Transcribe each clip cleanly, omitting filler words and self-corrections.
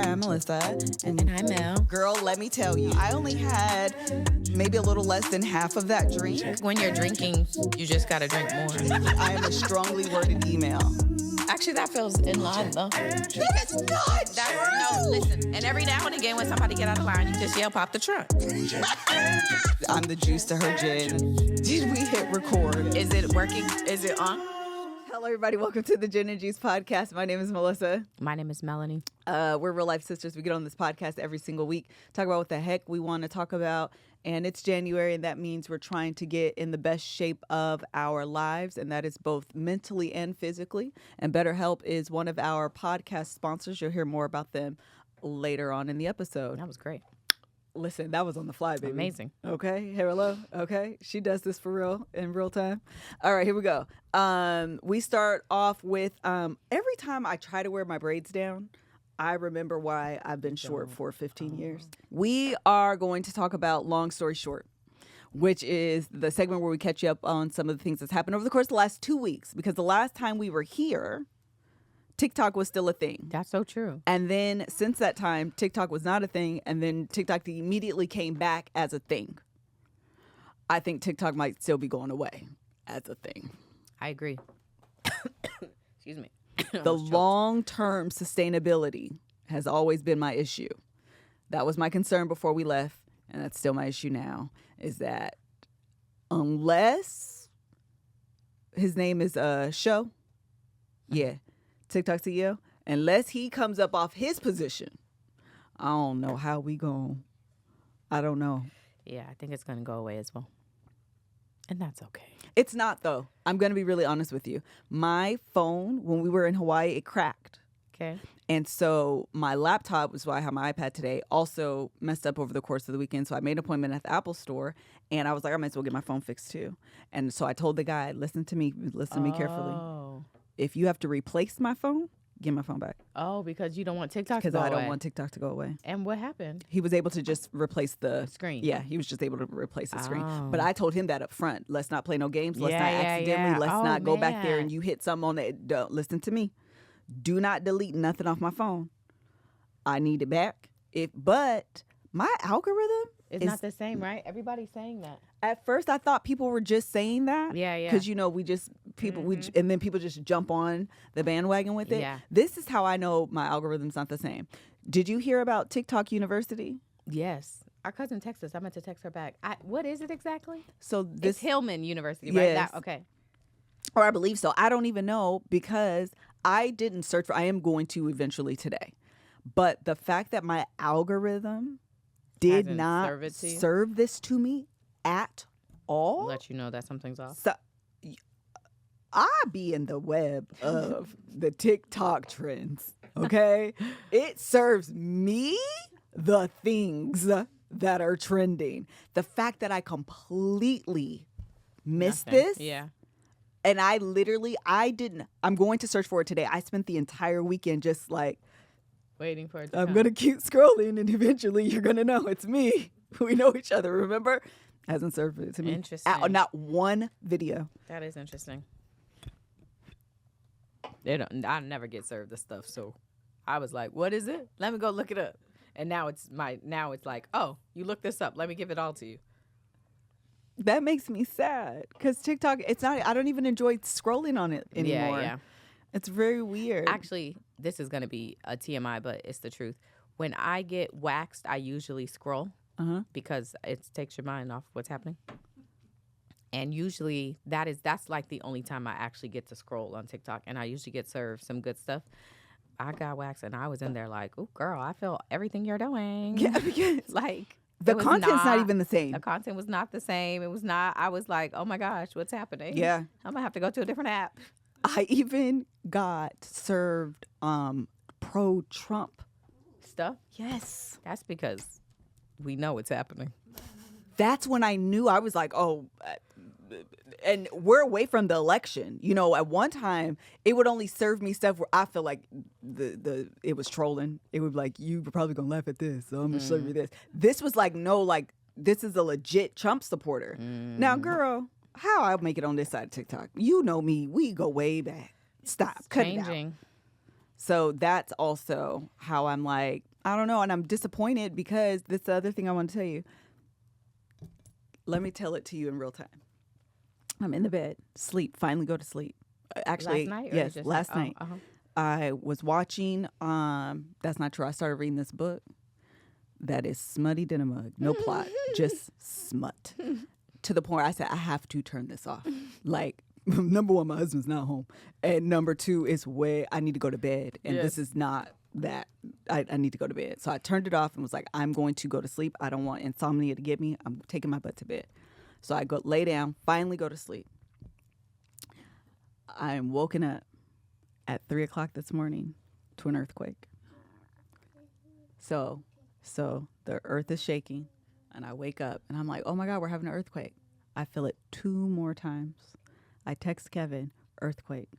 I'm Melissa. And I'm Mel. Girl, let me tell you, I only had maybe a little less than half of that drink. When you're drinking, you just gotta drink more. I am a strongly worded email. Actually, that feels in line, though. That is not true. No, listen. And every now and again, when somebody get out of line, you just yell, "Pop the trunk." I'm the juice to her gin. Did we hit record? Is it working? Is it on? Hello, everybody. Welcome to the Gin and Juice podcast. My name is Melissa. My name is Melanie. We're real life sisters. We get on this podcast every single week, talk about what the heck we want to talk about. And it's January, and that means we're trying to get in the best shape of our lives, and that is both mentally and physically. And BetterHelp is one of our podcast sponsors. You'll hear more about them later on in the episode. That was great. Listen, that was on the fly, baby. Amazing. Okay. Hello. Okay. She does this for real, in real time. All right, here we go. We start off with every time I try to wear my braids down, I remember why I've been short for 15 years. We are going to talk about Long Story Short, which is the segment where we catch you up on some of the things that's happened over the course of the last 2 weeks. Because the last time we were here, TikTok was still a thing. That's so true. And then since that time, TikTok was not a thing. And then TikTok immediately came back as a thing. I think TikTok might still be going away as a thing. I agree. Excuse me. The long-term sustainability has always been my issue. That was my concern before we left, and that's still my issue now, is that unless his name is Show, TikTok CEO, unless he comes up off his position, I don't know how we going. I don't know. Yeah, I think it's going to go away as well. And that's okay. It's not, though. I'm going to be really honest with you. My phone, when we were in Hawaii, it cracked. Okay. And so my laptop, was why I have my iPad today, also messed up over the course of the weekend. So I made an appointment at the Apple store, and I was like, I might as well get my phone fixed too. And so I told the guy, listen to me carefully. If you have to replace my phone, give my phone back. Oh, because you don't want TikTok to Because go I away. don't want TikTok to go away. And what happened? He was able to just replace the screen. Yeah, he was just able to replace the screen. Oh. But I told him that up front. Let's not play no games. Let's not Yeah, accidentally. Let's not go back there man. and you hit something on it. Don't listen to me. Do not delete nothing off my phone. I need it back. But my algorithm It's not the same, right? Everybody's saying that. At first, I thought people were just saying that. Yeah. Because, we just, and then people just jump on the bandwagon with it. Yeah. This is how I know my algorithm's not the same. Did you hear about TikTok University? Yes. Our cousin texted us. I meant to text her back. What is it exactly? So It's Hillman University, right? Yes. Okay. Or I believe so. I don't even know because I didn't search for, I am going to eventually today. But the fact that my algorithm did Hasn't not serve this to me at all. Let you know that something's off. So I be in the web of the TikTok trends, okay? It serves me the things that are trending. The fact that I completely missed this. Yeah. And I'm going to search for it today. I spent the entire weekend just like, Waiting for it to I'm come. going to keep scrolling and eventually you're going to know it's me. We know each other, remember? Hasn't served it to me. Interesting. Not one video. That is interesting. I never get served this stuff, so I was like, what is it? Let me go look it up. And now it's like, oh, you look this up. Let me give it all to you. That makes me sad because TikTok, I don't even enjoy scrolling on it anymore. Yeah. It's very weird. Actually, this is going to be a TMI, but it's the truth. When I get waxed, I usually scroll because it takes your mind off what's happening. And usually that's like the only time I actually get to scroll on TikTok. And I usually get served some good stuff. I got waxed and I was in there like, oh, girl, I feel everything you're doing. Yeah, because like the content's not even the same. The content was not the same. It was not. I was like, oh my gosh, what's happening? Yeah. I'm going to have to go to a different app. I even got served pro-Trump stuff. Yes. That's because we know it's happening. That's when I knew. I was like, oh, and we're away from the election. At one time, it would only serve me stuff where I feel like it was trolling. It would be like, you were probably going to laugh at this, so I'm going to show you this. This was like, no, like, this is a legit Trump supporter. Now, girl, how I'll make it on this side of TikTok. You know me. We go way back. Stop. Cut it out. So that's also how I'm like, I don't know. And I'm disappointed because this is the other thing I want to tell you. Let me tell it to you in real time. I'm in the bed, sleep, finally go to sleep. Actually, last night, or yes, just last night. Uh-huh. I was watching, that's not true. I started reading this book that is smutty in a mug. No plot, just smut. To the point where I said, I have to turn this off. Like, number one, my husband's not home. And number two is where I need to go to bed. And this is not that. I need to go to bed. So I turned it off and was like, I'm going to go to sleep. I don't want insomnia to get me. I'm taking my butt to bed. So I go lay down, finally go to sleep. I am woken up at 3 o'clock this morning to an earthquake. So the earth is shaking, and I wake up, and I'm like, oh my God, we're having an earthquake. I feel it 2 more times. I text Kevin, earthquake.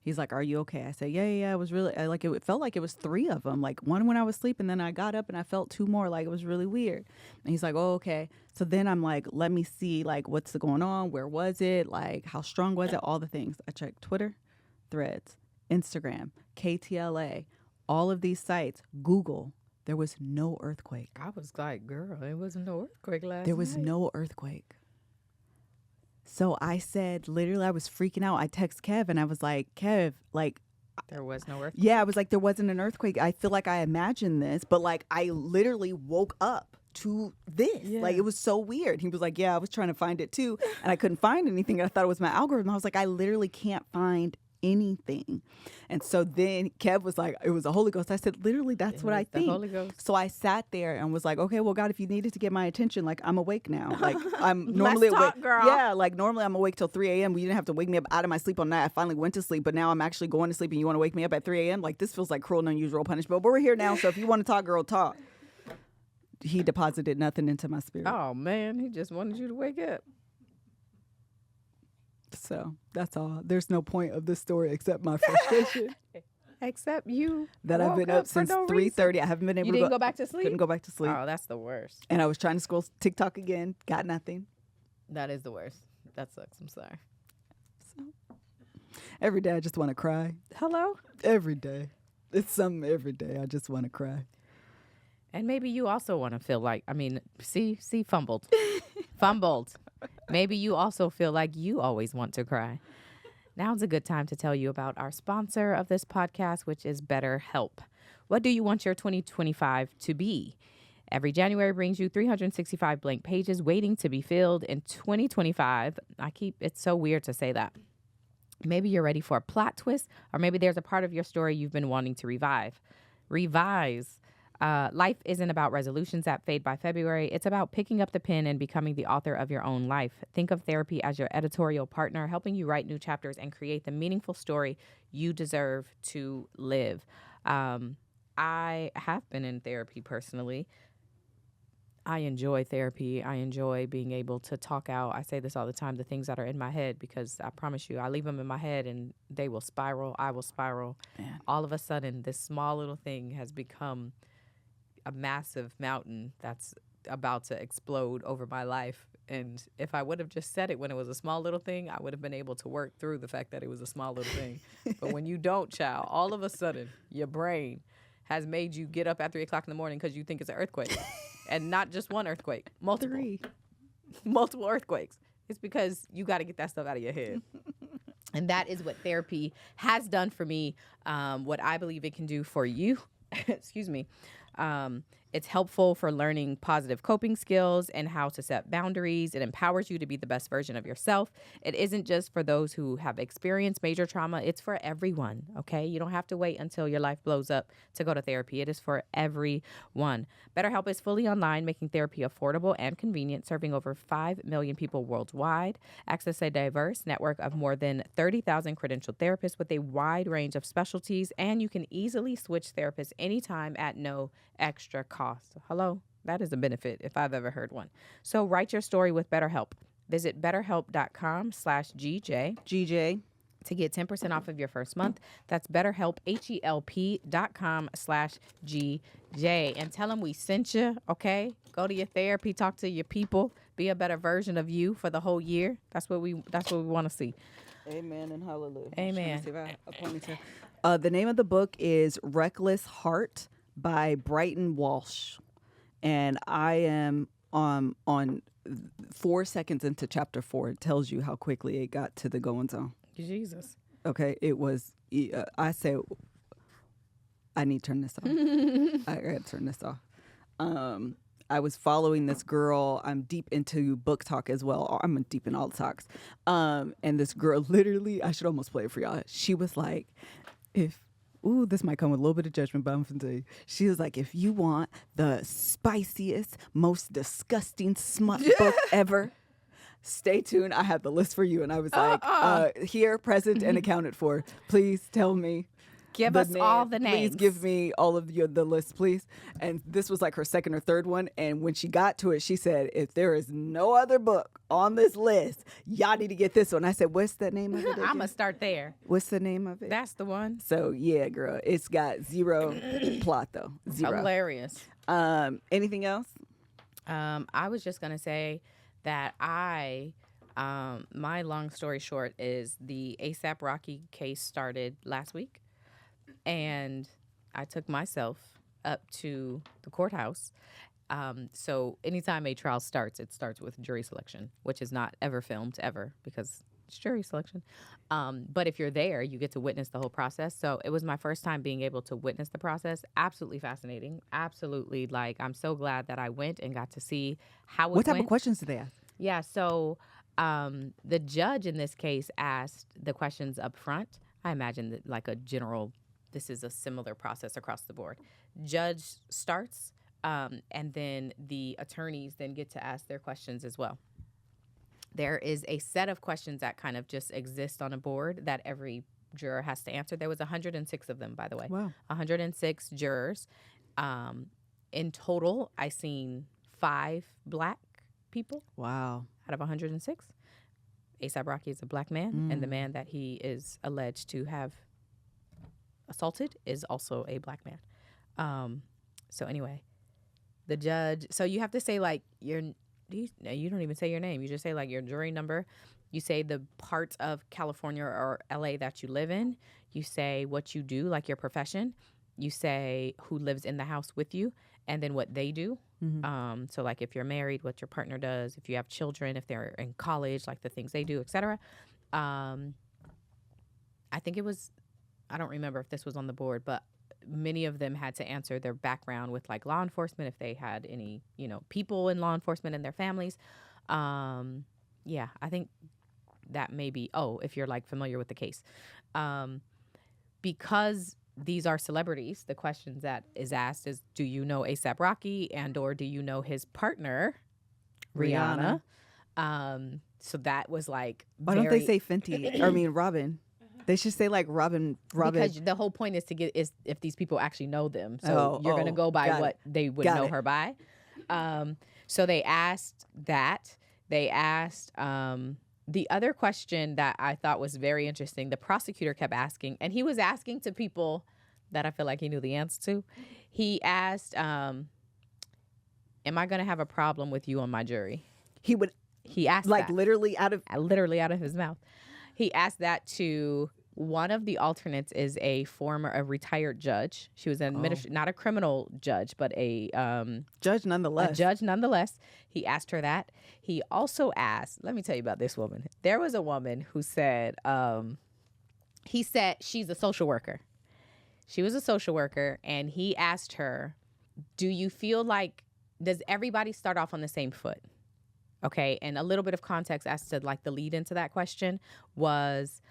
He's like, are you okay? I say, yeah. It was really, it felt like it was 3 of them. Like, one when I was sleeping, then I got up and I felt 2 more. Like, it was really weird. And he's like, oh, okay. So then I'm like, let me see, like, what's going on? Where was it? Like, how strong was it? All the things. I checked Twitter, Threads, Instagram, KTLA, all of these sites, Google. There was no earthquake. I was like, girl, there wasn't no earthquake last night. There was no earthquake. So I said, literally, I was freaking out. I text Kev and I was like, Kev, like. There was no earthquake? Yeah, I was like, there wasn't an earthquake. I feel like I imagined this, but like I literally woke up to this. Yeah. Like it was so weird. He was like, yeah, I was trying to find it too. And I couldn't find anything. I thought it was my algorithm. I was like, I literally can't find anything. And so then Kev was like, it was the Holy Ghost. I said, literally, that's what I think. Holy Ghost. So I sat there and was like, okay, well, God, if you needed to get my attention, like I'm awake now. Like I'm normally awake. Girl. Yeah, like normally I'm awake till 3 a.m. You didn't have to wake me up out of my sleep all night. I finally went to sleep, but now I'm actually going to sleep and you want to wake me up at 3 a.m.? Like this feels like cruel and unusual punishment. But we're here now, so if you want to talk, girl, talk. He deposited nothing into my spirit. Oh, man, he just wanted you to wake up. So that's all. There's no point of this story except my frustration. Except you. That I've been up since 3:30. I haven't been able to didn't go back to sleep? Couldn't go back to sleep. Oh, that's the worst. And I was trying to scroll TikTok again. Got nothing. That is the worst. That sucks. I'm sorry. So every day I just want to cry. Hello? Every day. It's something every day. I just want to cry. And maybe you also want to feel like, fumbled. Fumbled. Maybe you also feel like you always want to cry. Now's a good time to tell you about our sponsor of this podcast, which is BetterHelp. What do you want your 2025 to be? Every January brings you 365 blank pages waiting to be filled. In 2025, it's so weird to say that. Maybe you're ready for a plot twist, or maybe there's a part of your story you've been wanting to revise. Life isn't about resolutions that fade by February. It's about picking up the pen and becoming the author of your own life. Think of therapy as your editorial partner, helping you write new chapters and create the meaningful story you deserve to live. I have been in therapy personally. I enjoy therapy. I enjoy being able to talk out. I say this all the time, the things that are in my head, because I promise you, I leave them in my head and they will spiral. I will spiral. Man. All of a sudden, this small little thing has become a massive mountain that's about to explode over my life. And if I would have just said it when it was a small little thing, I would have been able to work through the fact that it was a small little thing. But when you don't, child, all of a sudden, your brain has made you get up at 3 o'clock in the morning because you think it's an earthquake. And not just one earthquake, multiple earthquakes. It's because you got to get that stuff out of your head. And that is what therapy has done for me, what I believe it can do for you. Excuse me. It's helpful for learning positive coping skills and how to set boundaries. It empowers you to be the best version of yourself. It isn't just for those who have experienced major trauma. It's for everyone, okay? You don't have to wait until your life blows up to go to therapy. It is for everyone. BetterHelp is fully online, making therapy affordable and convenient, serving over 5 million people worldwide. Access a diverse network of more than 30,000 credentialed therapists with a wide range of specialties, and you can easily switch therapists anytime at no extra cost. Hello? That is a benefit if I've ever heard one. So write your story with BetterHelp. Visit betterhelp.com/GJ to get 10% off of your first month. That's BetterHelp, HELP.com/GJ. And tell them we sent you, okay? Go to your therapy, talk to your people, be a better version of you for the whole year. That's what we want to see. Amen and hallelujah. Amen. The name of the book is Reckless Heart by Brighton Walsh. And I am on 4 seconds into chapter 4. It tells you how quickly it got to the goings on. Jesus. Okay, it was. I said, I need to turn this off. I got to turn this off. I was following this girl. I'm deep into book talk as well. I'm deep in all the talks. And this girl, literally, I should almost play it for y'all. She was like, this might come with a little bit of judgment, but I'm going to tell you. She was like, if you want the spiciest, most disgusting smut book ever, stay tuned. I have the list for you. And I was like, here, present, and accounted for. Please tell me. Give us all the names. Please give me all of the list, please. And this was like her second or third one. And when she got to it, she said, if there is no other book on this list, y'all need to get this one. I said, what's the name of it again? I'm going to start there. What's the name of it? That's the one. So, yeah, girl. It's got zero plot, though. Zero. Hilarious. Anything else? I was just going to say that my long story short is the A$AP Rocky case started last week. And I took myself up to the courthouse. So anytime a trial starts, it starts with jury selection, which is not ever filmed, ever, because it's jury selection. But if you're there, you get to witness the whole process. So it was my first time being able to witness the process. Absolutely fascinating. Absolutely. I'm so glad that I went and got to see how it went. What type of questions did they ask? Yeah, so the judge in this case asked the questions up front. I imagine that like a general... This is a similar process across the board. Judge starts, and then the attorneys then get to ask their questions as well. There is a set of questions that kind of just exist on a board that every juror has to answer. There was 106 of them, by the way. Wow. 106 jurors. In total, I seen 5 black people. Wow. Out of 106. A$AP Rocky is a black man, and the man that he is alleged to have assaulted is also a black man. So anyway, the judge, so you have to say like you don't even say your name. You just say like your jury number. You say the parts of California or LA that you live in. You say what you do, like your profession. You say who lives in the house with you, and then what they do. Mm-hmm. So like if you're married, what your partner does. If you have children, if they're in college, like the things they do, etc. I think it was, I don't remember if this was on the board, but many of them had to answer their background with like law enforcement, if they had any, people in law enforcement in their families. Yeah, I think that may be, if you're like familiar with the case. Because these are celebrities, the questions that is asked is, do you know A$AP Rocky and or do you know his partner, Rihanna? So that was like Why don't they say Fenty? Robin. They should say like Robin. Because the whole point is if these people actually know them. So you're going to go by what they would know her by. So they asked that. They asked the other question that I thought was very interesting. The prosecutor kept asking, and he was asking to people that I feel like he knew the answer to. He asked, am I going to have a problem with you on my jury? He asked like that. literally out of his mouth. He asked that to one of the alternates is a retired judge. She was not a criminal judge, but a judge nonetheless. A judge nonetheless. He asked her that. He also asked, let me tell you about this woman. There was a woman who said, he said she's a social worker. She was a social worker, and he asked her, do you feel like, does everybody start off on the same foot? Okay, and a little bit of context as to like the lead into that question was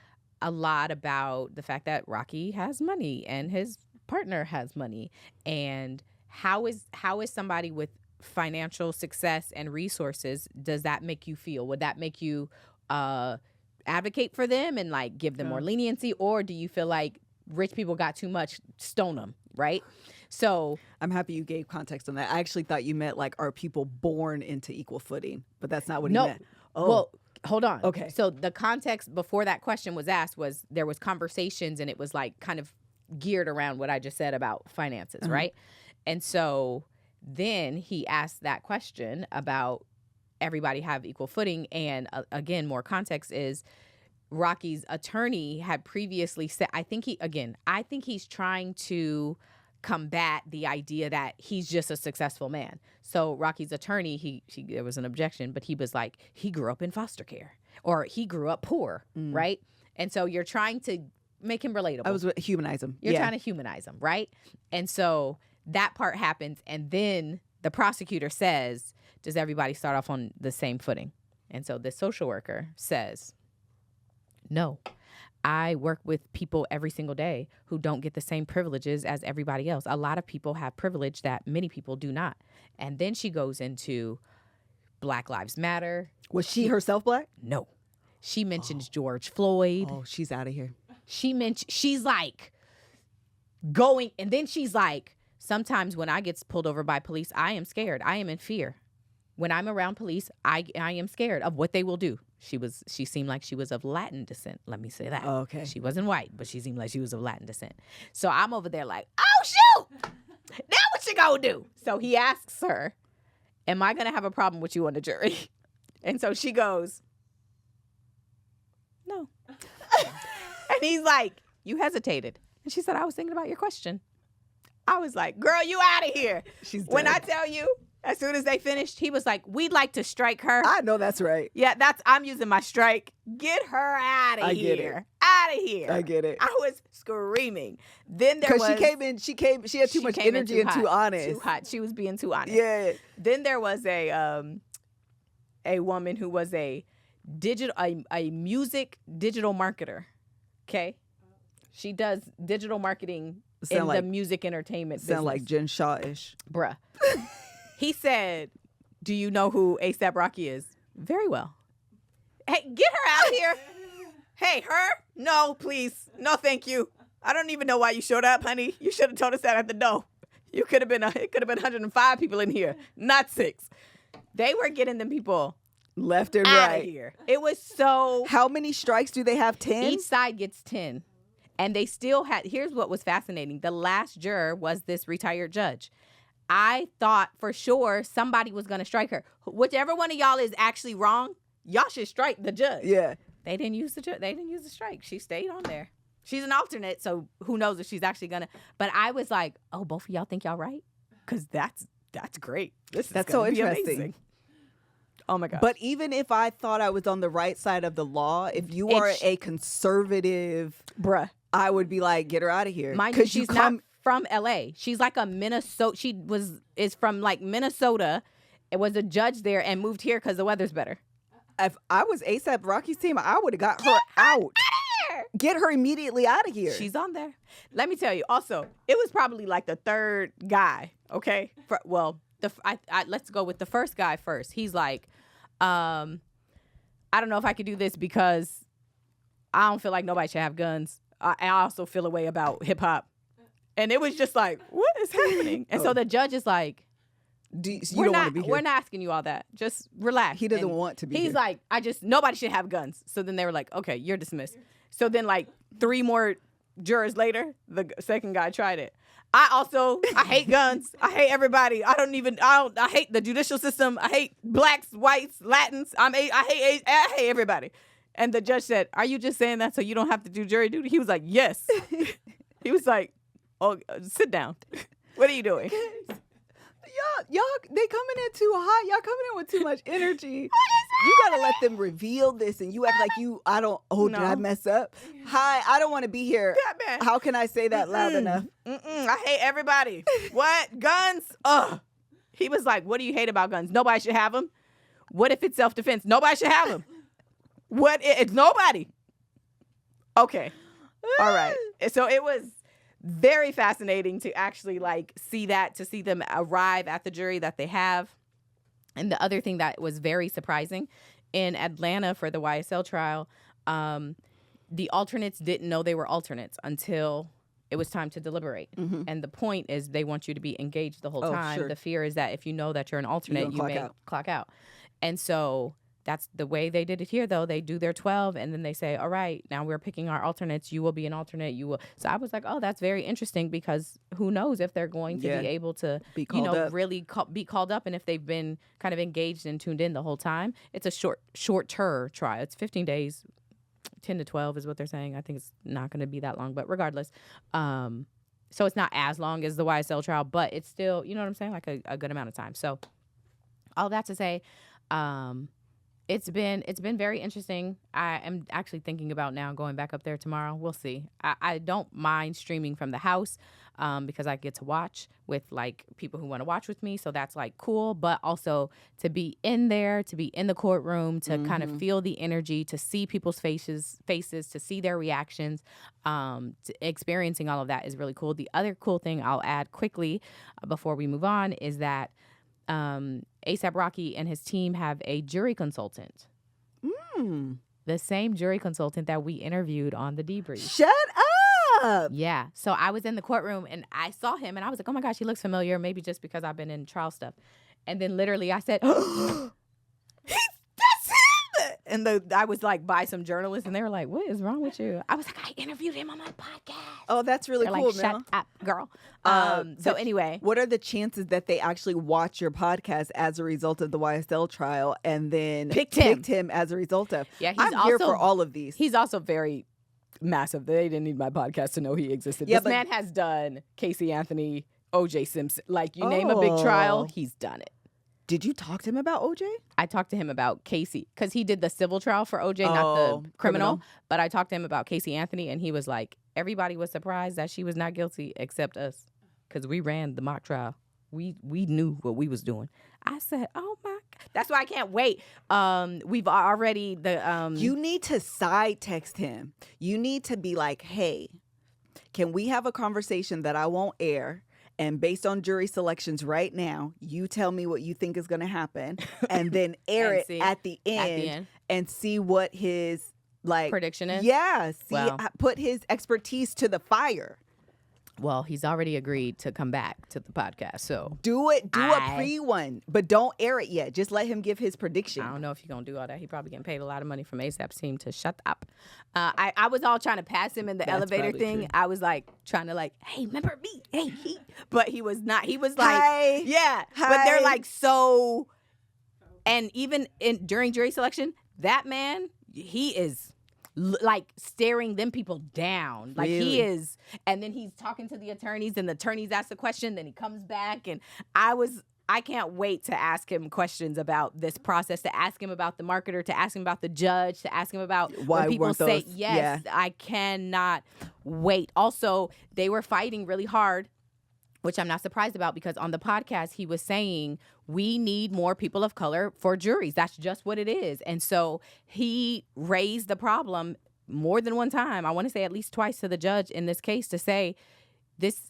a lot about the fact that Rocky has money and his partner has money, and how is somebody with financial success and resources, does that make you feel? Would that make you advocate for them and like give them more leniency, or do you feel like rich people got too much, stone them, right? So I'm happy you gave context on that. I actually thought you meant like, are people born into equal footing? But that's not what he meant. Oh. Well, hold on. Okay. So the context before that question was asked was there was conversations, and it was like kind of geared around what I just said about finances, right? And so then he asked that question about everybody have equal footing. And again, more context is Rocky's attorney had previously said, I think he's trying to combat the idea that he's just a successful man. So Rocky's attorney, there was an objection, but he was like, he grew up in foster care or he grew up poor, right? And so you're trying to make him relatable. I was humanize him. You're trying to humanize him, right? And so that part happens, and then the prosecutor says, does everybody start off on the same footing? And so the social worker says, no. I work with people every single day who don't get the same privileges as everybody else. A lot of people have privilege that many people do not. And then she goes into Black Lives Matter. Was she herself Black? No. She mentions George Floyd. Oh, she's out of here. She's like going, and then she's like, sometimes when I get pulled over by police, I am scared. I am in fear. When I'm around police, I am scared of what they will do. She seemed like she was of Latin descent. Let me say that. Oh, okay. She wasn't white, but she seemed like she was of Latin descent. So I'm over there like, oh, shoot. Now what you gonna do? So he asks her, am I gonna have a problem with you on the jury? And so she goes, no. And he's like, you hesitated. And she said, I was thinking about your question. I was like, girl, you out of here. She's dead. When I tell you, as soon as they finished, he was like, we'd like to strike her. I know that's right. Yeah, I'm using my strike. Get her out of here. Out of here. I get it. I was screaming. Then there was... Because she had too much energy and too honest. Too hot. She was being too honest. Yeah. Then there was a woman who was a music digital marketer. Okay? She does digital marketing in the music entertainment business. Sound like Jen Shaw-ish. Bruh. He said, do you know who A$AP Rocky is? Very well. Hey, get her out of here. Hey, her? No, please. No, thank you. I don't even know why you showed up, honey. You should have told us that at the door. It could have been 105 people in here, not 6. They were getting them people left and out right. of here. It was so... How many strikes do they have? 10? Each side gets 10. And they still had... Here's what was fascinating. The last juror was this retired judge. I thought for sure somebody was going to strike her. Whichever one of y'all is actually wrong, y'all should strike the judge. Yeah. They didn't use the strike. She stayed on there. She's an alternate, so who knows if she's actually going to... But I was like, oh, both of y'all think y'all right? Because that's great. That's so interesting. Amazing. Oh, my God. But even if I thought I was on the right side of the law, if you are a conservative... Bruh. I would be like, get her out of here. Mind you, she's not from LA. She's like a Minnesota. She is from like Minnesota. It was a judge there and moved here because the weather's better. If I was A$AP Rocky's team, I would have got her out. Get her immediately out of here. She's on there. Let me tell you. Also, it was probably like the third guy. Okay. Let's go with the first guy first. He's like, I don't know if I could do this because I don't feel like nobody should have guns. I also feel a way about hip hop. And it was just like, what is happening? And so the judge is like, you don't want to be here. We're not asking you all that. Just relax. He doesn't want to be here. He's like, nobody should have guns. So then they were like, okay, you're dismissed. So then like 3 more jurors later, the second guy tried it. I hate guns. I hate everybody. I hate the judicial system. I hate blacks, whites, Latins. I hate everybody. And the judge said, are you just saying that so you don't have to do jury duty? He was like, yes. He was like, oh, sit down. What are you doing? Y'all, they coming in too hot. Y'all coming in with too much energy. You gotta let them reveal this, and you act like did I mess up? Hi, I don't want to be here. How can I say that loud enough? I hate everybody. What? Guns? Ugh. He was like, what do you hate about guns? Nobody should have them. What if it's self-defense? Nobody should have them. What? It's nobody. Okay. All right. So it was very fascinating to actually see them arrive at the jury that they have. And the other thing that was very surprising in Atlanta for the YSL trial, the alternates didn't know they were alternates until it was time to deliberate. Mm-hmm. And the point is they want you to be engaged the whole time. Sure. The fear is that if you know that you're an alternate, you may clock out. And so that's the way they did it here, though. They do their 12, and then they say, all right, now we're picking our alternates. You will be an alternate. You will. So I was like, oh, that's very interesting, because who knows if they're going to be able to, really be called up, and if they've been kind of engaged and tuned in the whole time. It's a shorter trial. It's 15 days, 10 to 12 is what they're saying. I think it's not going to be that long, but regardless. So it's not as long as the YSL trial, but it's still, you know what I'm saying, like a good amount of time. So all that to say, it's been very interesting. I am actually thinking about now going back up there tomorrow. We'll see. I don't mind streaming from the house because I get to watch with like people who want to watch with me. So that's like cool. But also to be in there, to be in the courtroom, to kind of feel the energy, to see people's faces, to see their reactions, experiencing all of that is really cool. The other cool thing I'll add quickly before we move on is that A$AP Rocky and his team have a jury consultant. The same jury consultant that we interviewed on the debrief. Shut up! Yeah. So I was in the courtroom and I saw him and I was like, oh my gosh, he looks familiar. Maybe just because I've been in trial stuff. And then literally I said, that's him! And I was like by some journalists and they were like, what is wrong with you? I was like, I interviewed him on my podcast. Oh, that's really They're cool, like, shut up, girl. So anyway. What are the chances that they actually watch your podcast as a result of the YSL trial and then picked him as a result of? Yeah, I'm here for all of these. He's also very massive. They didn't need my podcast to know he existed. Yeah, this man has done Casey Anthony, O.J. Simpson. Like, you name a big trial, he's done it. Did you talk to him about OJ? I talked to him about Casey because he did the civil trial for OJ, not the criminal. But I talked to him about Casey Anthony, and he was like, everybody was surprised that she was not guilty except us because we ran the mock trial. We knew what we was doing. I said, oh, my God. That's why I can't wait. We've already You need to side text him. You need to be like, hey, can we have a conversation that I won't air? And based on jury selections right now, you tell me what you think is going to happen and then air it at the end and see what his prediction is? Yeah. Put his expertise to the fire. Well, he's already agreed to come back to the podcast, so do a pre-one, but don't air it yet. Just let him give his prediction. I don't know if he's gonna do all that. He probably getting paid a lot of money from A$AP's team to shut up. I was all trying to pass him in the elevator thing. True. I was like trying to hey, remember me? Hey, but he was not. He was like, hi. Yeah, hi. But they're like so. And even during jury selection, that man, he is. Like staring them people down. Like really? He is. And then he's talking to the attorneys and the attorneys ask the question. Then he comes back and I can't wait to ask him questions about this process, to ask him about the marketer, to ask him about the judge, to ask him about why when people say those, yes. Yeah. I cannot wait. Also, they were fighting really hard, which I'm not surprised about because on the podcast, he was saying we need more people of color for juries. That's just what it is. And so he raised the problem more than one time. I want to say at least twice to the judge in this case to say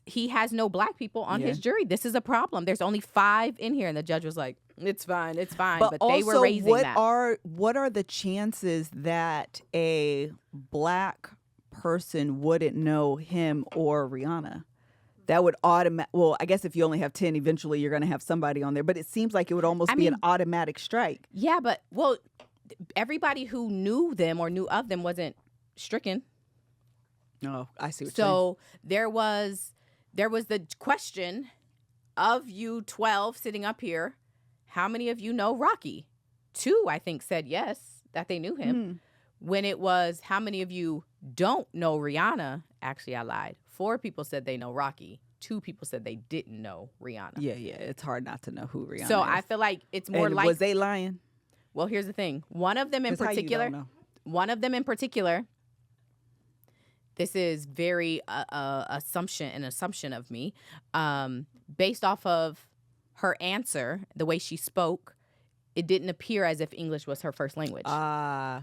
he has no black people on his jury. This is a problem. There's only 5 in here. And the judge was like, it's fine. But also, they were raising that. What are the chances that a black person wouldn't know him or Rihanna? That would well, I guess if you only have 10, eventually you're going to have somebody on there. But it seems like it would almost be an automatic strike. Yeah, but, everybody who knew them or knew of them wasn't stricken. Oh, I see what you're saying. There was the question of you 12 sitting up here, how many of you know Rocky? 2, I think, said yes, that they knew him. When it was, how many of you don't know Rihanna? Actually, I lied. 4 people said they know Rocky. 2 people said they didn't know Rihanna. Yeah. It's hard not to know who Rihanna is. So I feel like it's more like... Was they lying? Well, here's the thing. One of them in particular... This is very an assumption of me. Based off of her answer, the way she spoke, it didn't appear as if English was her first language.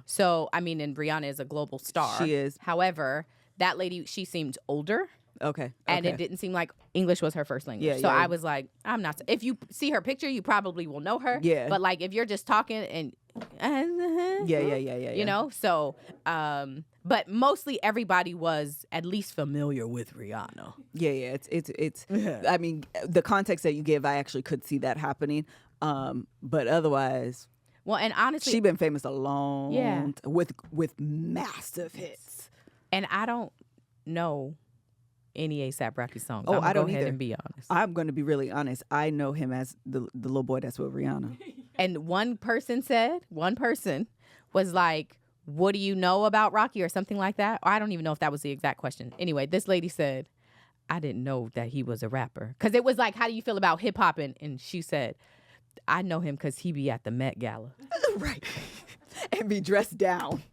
So, and Rihanna is a global star. She is. However, that lady, she seemed older. Okay. And it didn't seem like English was her first language. I was like, I'm not. If you see her picture, you probably will know her. Yeah. But if you're just talking and. Yeah. You know? So, but mostly everybody was at least familiar with Rihanna. Yeah. It's the context that you give, I actually could see that happening. But otherwise. Well, and honestly. She's been famous a long time with massive hits. And I don't know any A$AP Rocky songs. Oh, I don't go ahead either. And be honest. I'm going to be really honest. I know him as the little boy that's with Rihanna. And one person was like, what do you know about Rocky or something like that? Or I don't even know if that was the exact question. Anyway, this lady said, I didn't know that he was a rapper. Because it was like, how do you feel about hip hop? And she said, I know him because he be at the Met Gala. Right. And be dressed down.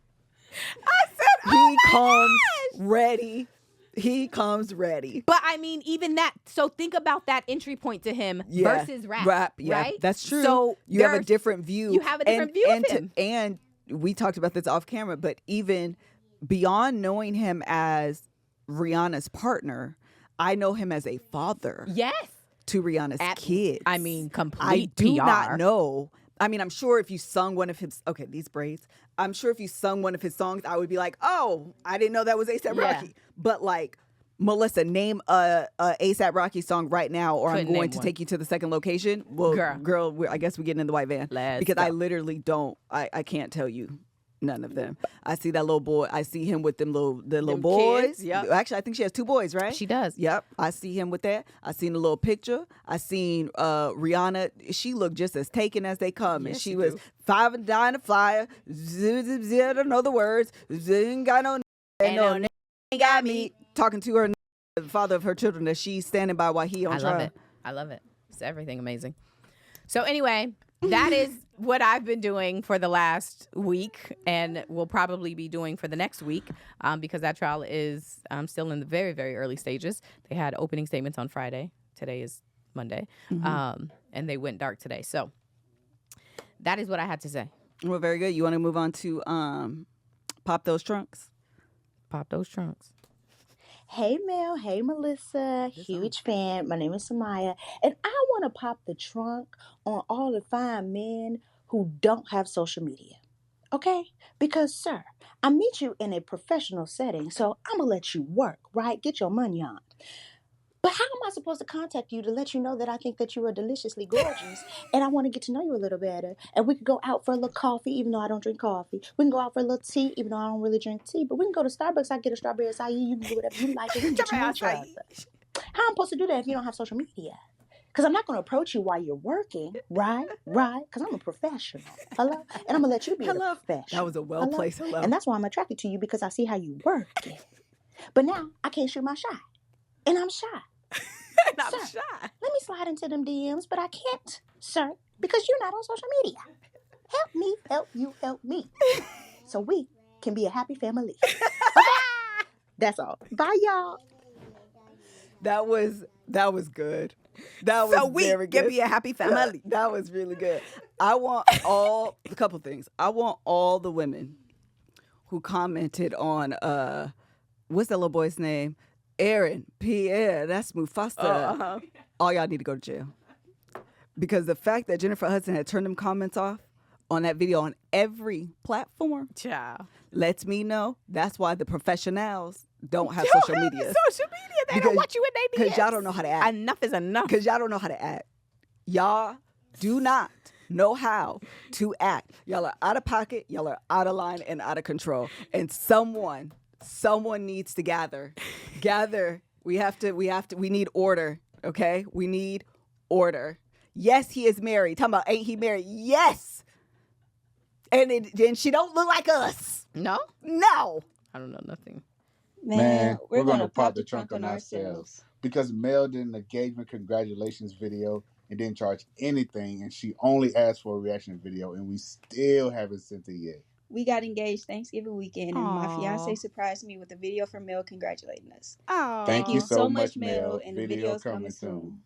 I said, oh, he comes ready. He comes ready. But I mean, even that. So think about that entry point to him versus rap. Yeah, right? That's true. So you have a different view. You have a different view of him. And we talked about this off camera, but even beyond knowing him as Rihanna's partner, I know him as a father. Yes. To Rihanna's kids. I mean, complete I do PR. not know. I mean, I'm sure if you sung one of his, these braids, I'm sure if you sung one of his songs, I would be like, oh, I didn't know that was A$AP Rocky. But like, Melissa, name a A$AP Rocky song right now, or I'm going to take you to the second location. Well, girl, I guess we're getting in the white van. Because I literally don't, I can't tell you none of them. I see that little boy. I see him with them little boys. Yep. Actually, I think she has 2 boys, right? She does. Yep. I see him with that. I seen a little picture. I seen Rihanna. She looked just as taken as they come. Yes, and she was 5 and dying to fly. I don't know the words. Ain't got no ain't got me. Talking to her, the father of her children, that she's standing by while he on trial. I love it. It's everything amazing. So anyway, that is what I've been doing for the last week, and will probably be doing for the next week, because that trial is still in the very, very early stages. They had opening statements on Friday. Today is Monday, and they went dark today. So that is what I had to say. Well, very good. You want to move on to Pop Those Trunks? Pop those trunks. Hey, Mel. Hey, Melissa. Huge fan. My name is Samaya. And I want to pop the trunk on all the fine men who don't have social media. Okay? Because, sir, I meet you in a professional setting, so I'm going to let you work, right? Get your money on. But how am I supposed to contact you to let you know that I think that you are deliciously gorgeous and I want to get to know you a little better? And we could go out for a little coffee, even though I don't drink coffee. We can go out for a little tea, even though I don't really drink tea. But we can go to Starbucks. I get a strawberry acai. You can do whatever you like. And we can get to know each other. How am I supposed to do that if you don't have social media? Because I'm not going to approach you while you're working, right? Right? Because I'm a professional. Hello? And I'm going to let you be a professional. That was a well-placed hello. And that's why I'm attracted to you, because I see how you work it. But now I can't shoot my shot. And I'm shy. Sir, let me slide into them DMs, but I can't, sir, because you're not on social media. Help me, help you, help me. So we can be a happy family. Okay? That's all. Bye, y'all. That was good. That was very good. Can be a happy family. That was really good. I want a couple things. I want all the women who commented on what's that little boy's name? Aaron, Pierre, that's Mufasa. All y'all need to go to jail. Because the fact that Jennifer Hudson had turned them comments off on that video on every platform lets me know that's why the professionals don't have social media. They don't want you in their DMs. Because y'all don't know how to act. Enough is enough. Because y'all don't know how to act. Y'all do not know how to act. Y'all are out of pocket. Y'all are out of line and out of control. And someone needs to gather. We need order. Okay? We need order. Yes, he is married. Talking about, ain't he married? Yes. And she don't look like us. No? No. I don't know nothing. Man, we're going to pop the trunk on ourselves. Because Mel did an engagement congratulations video and didn't charge anything, and she only asked for a reaction video, and we still haven't sent it yet. We got engaged Thanksgiving weekend, and my fiance surprised me with a video from Mel congratulating us. Aww. Thank you so much, Mel. And the video's coming soon.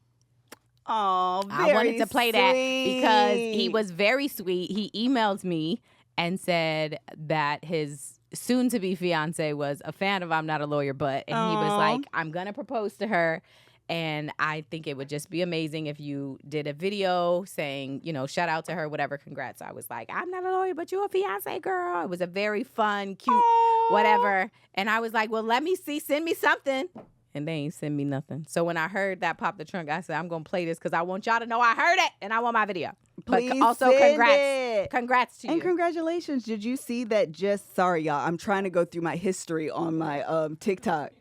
Oh, I wanted to play that because he was very sweet. He emailed me and said that his soon-to-be fiance was a fan of I'm Not a Lawyer, but, and he was like, I'm going to propose to her. And I think it would just be amazing if you did a video saying, you know, shout out to her, whatever, congrats. I was like, I'm not a lawyer, but you're a fiance, girl. It was a very fun, cute, whatever. And I was like, well, let me see, send me something. And they ain't send me nothing. So when I heard that pop the trunk, I said, I'm going to play this because I want y'all to know I heard it and I want my video. Please but also congrats. Congrats to you. And congratulations. Did you see that sorry, y'all, I'm trying to go through my history on my TikTok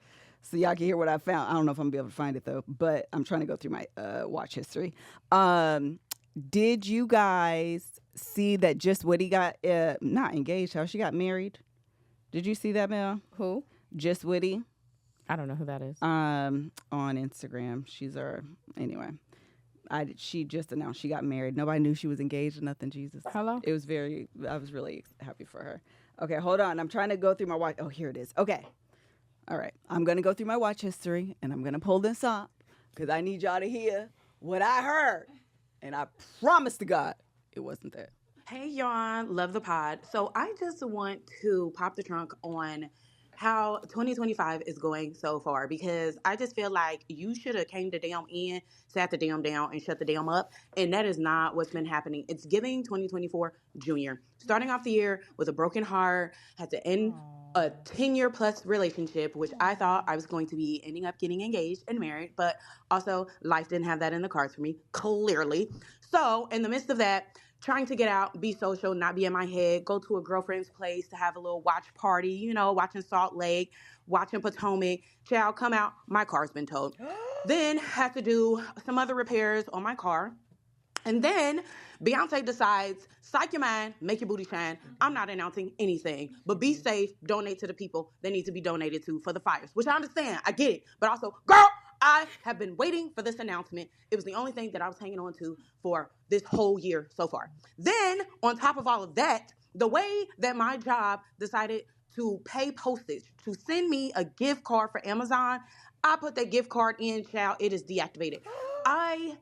so y'all can hear what I found. I don't know if I'm going to be able to find it, though, but I'm trying to go through my watch history. Did you guys see that Just Woody got, not engaged, how she got married? Did you see that, Mel? Who? Just Woody. I don't know who that is. On Instagram. She's anyway. She just announced she got married. Nobody knew she was engaged or nothing. Jesus. Hello? I was really happy for her. Okay, hold on. I'm trying to go through my watch. Oh, here it is. Okay. All right. I'm going to go through my watch history, and I'm going to pull this up because I need y'all to hear what I heard. And I promise to God it wasn't that. Hey, y'all. Love the pod. So I just want to pop the trunk on how 2025 is going so far, because I just feel like you should have came the damn in, sat the damn down, and shut the damn up. And that is not what's been happening. It's giving 2024 junior. Starting off the year with a broken heart, had to end a 10-year plus relationship, which I thought I was going to be ending up getting engaged and married, but also life didn't have that in the cards for me, clearly. So in the midst of that, trying to get out, be social, not be in my head, go to a girlfriend's place to have a little watch party, you know, watching Salt Lake, watching Potomac. Child, come out, my car's been towed. Then have to do some other repairs on my car. And then Beyonce decides, psych your mind, make your booty shine. I'm not announcing anything, but be safe, donate to the people that need to be donated to for the fires, which I understand, I get it. But also, girl, I have been waiting for this announcement. It was the only thing that I was hanging on to for this whole year so far. Then, on top of all of that, the way that my job decided to pay postage, to send me a gift card for Amazon, I put that gift card in, child, it is deactivated. I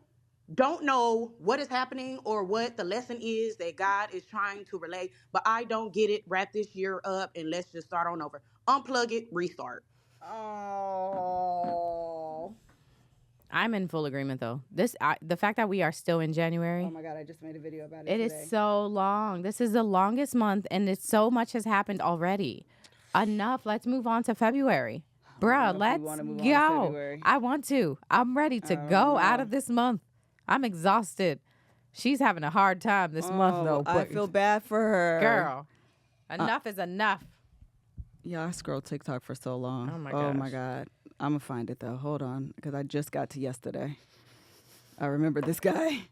don't know what is happening or what the lesson is that God is trying to relay, but I don't get it. Wrap this year up and let's just start on over. Unplug it, restart. Oh. I'm in full agreement, though. The fact that we are still in January. Oh my God, I just made a video about it. It today. is so long. This is the longest month, and so much has happened already. Enough. Let's move on to February. Bruh, let's go. I want to. I'm ready to go out of this month. I'm exhausted. She's having a hard time this month, though. I feel bad for her. Girl, enough is enough. Yeah, I scrolled TikTok for so long. Oh, my God. I'm going to find it, though. Hold on, because I just got to yesterday. I remember this guy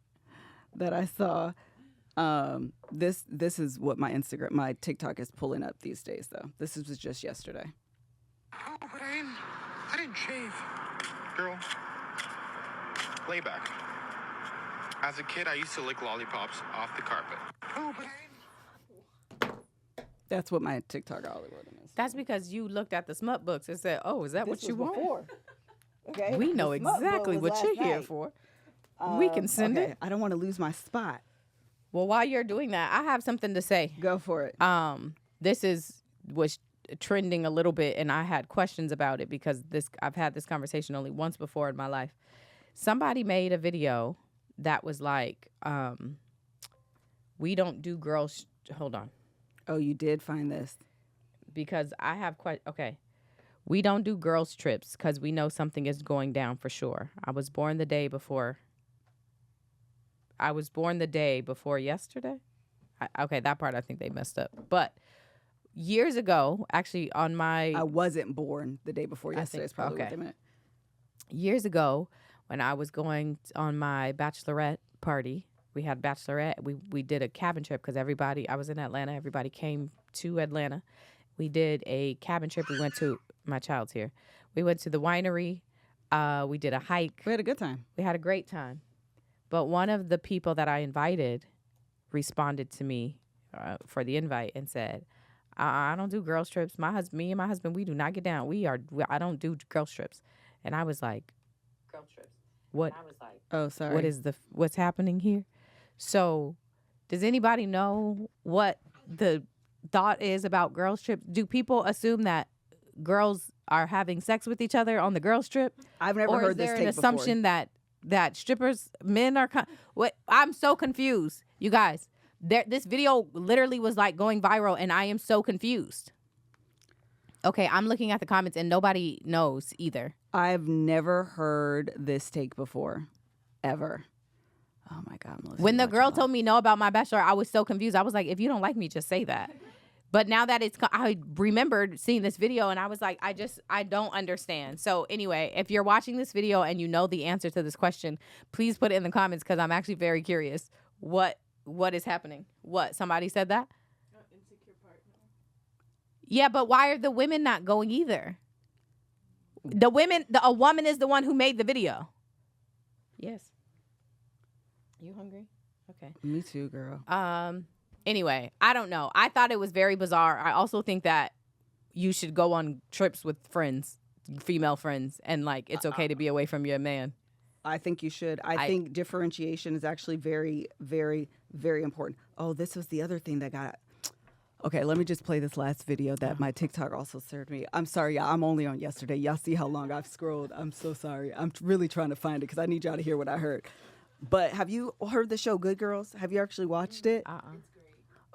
that I saw. This is what my TikTok is pulling up these days, though. This was just yesterday. Oh, but I didn't shave. Girl, lay back. As a kid, I used to lick lollipops off the carpet. Oh, but That's what my TikTok algorithm is. That's because you looked at the smut books and said, "Oh, is that what you want?" Before. Okay. We know exactly what you're here for. We can send it. I don't want to lose my spot. Well, while you're doing that, I have something to say. Go for it. This was trending a little bit, and I had questions about it because I've had this conversation only once before in my life. Somebody made a video that was like, we don't do girls. Hold on. Oh, you did find this. Because I have okay. We don't do girls trips because we know something is going down for sure. I was born the day before yesterday. Okay, that part I think they messed up. But years ago, actually I wasn't born the day before yesterday. Is probably what they meant. Years ago, when I was going on my bachelorette party, we had bachelorette. We did a cabin trip because I was in Atlanta. Everybody came to Atlanta. We did a cabin trip. We went to, my child's here. We went to the winery. We did a hike. We had a good time. We had a great time. But one of the people that I invited responded to me for the invite and said, I don't do girls trips. Me and my husband, we do not get down. I don't do girls trips. And I was like, girls trips. What? I was like, oh, sorry. What's happening here? So, does anybody know what the thought is about girls trips? Do people assume that girls are having sex with each other on the girls trip? I've never heard this take before. Or is there an assumption that strippers, men are? What? I'm so confused, you guys. This video literally was like going viral, and I am so confused. Okay, I'm looking at the comments, and nobody knows either. I've never heard this take before, ever. Oh my God, Melissa. When the girl told me no about my bachelor, I was so confused. I was like, if you don't like me, just say that. But now that I remembered seeing this video, and I was like, I don't understand. So anyway, if you're watching this video and you know the answer to this question, please put it in the comments because I'm actually very curious. What is happening? What? Somebody said that? Insecure partner. Yeah, but why are the women not going either? A woman is the one who made the video. Yes. You hungry? Okay. Me too, girl. Anyway, I don't know. I thought it was very bizarre. I also think that you should go on trips with friends, female friends, and like it's okay to be away from your man. I think you should. I think differentiation is actually very, very, very important. Oh, this was the other thing that got. Okay, let me just play this last video that my TikTok also served me. I'm sorry, y'all. I'm only on yesterday. Y'all see how long I've scrolled. I'm so sorry. I'm really trying to find it because I need y'all to hear what I heard. But have you heard the show Good Girls? Have you actually watched it? It's great.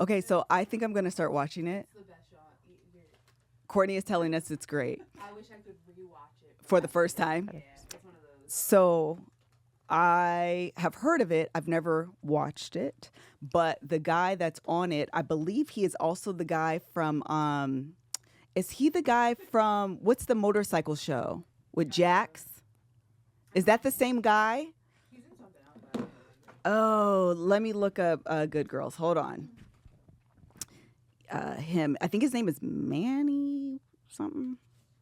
Okay, so I think I'm going to start watching it. It's the best show. Courtney is telling us it's great. I wish I could rewatch it. For the first time? Yeah, it's one of those. So I have heard of it. I've never watched it. But the guy that's on it, I believe he is also the guy from, is he the guy from, what's the motorcycle show with Jax? Is that the same guy? He's in something else. Oh, let me look up Good Girls. Hold on. Him. I think his name is Manny something.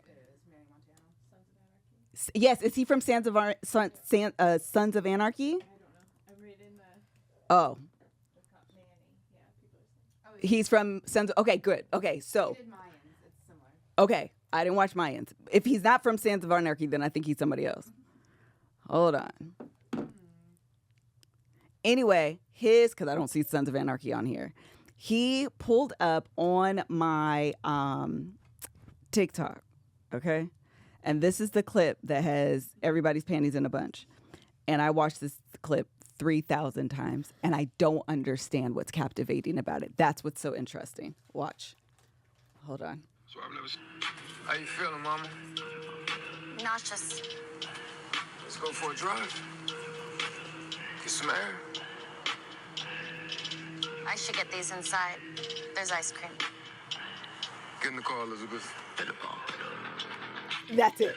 It is Manny Montana, Sons of Anarchy. Yes, is he from Sons of Anarchy? I don't know. I read in the. Oh. Manny. Yeah, people are saying. Oh, He's from Sons. Okay, good. Okay, so. He did Mayans. It's similar. Okay, I didn't watch Mayans. If he's not from Sons of Anarchy, then I think he's somebody else. Hold on. Anyway, because I don't see Sons of Anarchy on here. He pulled up on my TikTok, okay? And this is the clip that has everybody's panties in a bunch. And I watched this clip 3,000 times, and I don't understand what's captivating about it. That's what's so interesting. Watch. Hold on. So I've never seen. How you feeling, mama? Nauseous. Let's go for a drive. Get some air. I should get these inside. There's ice cream. Get in the car, Elizabeth. That's it.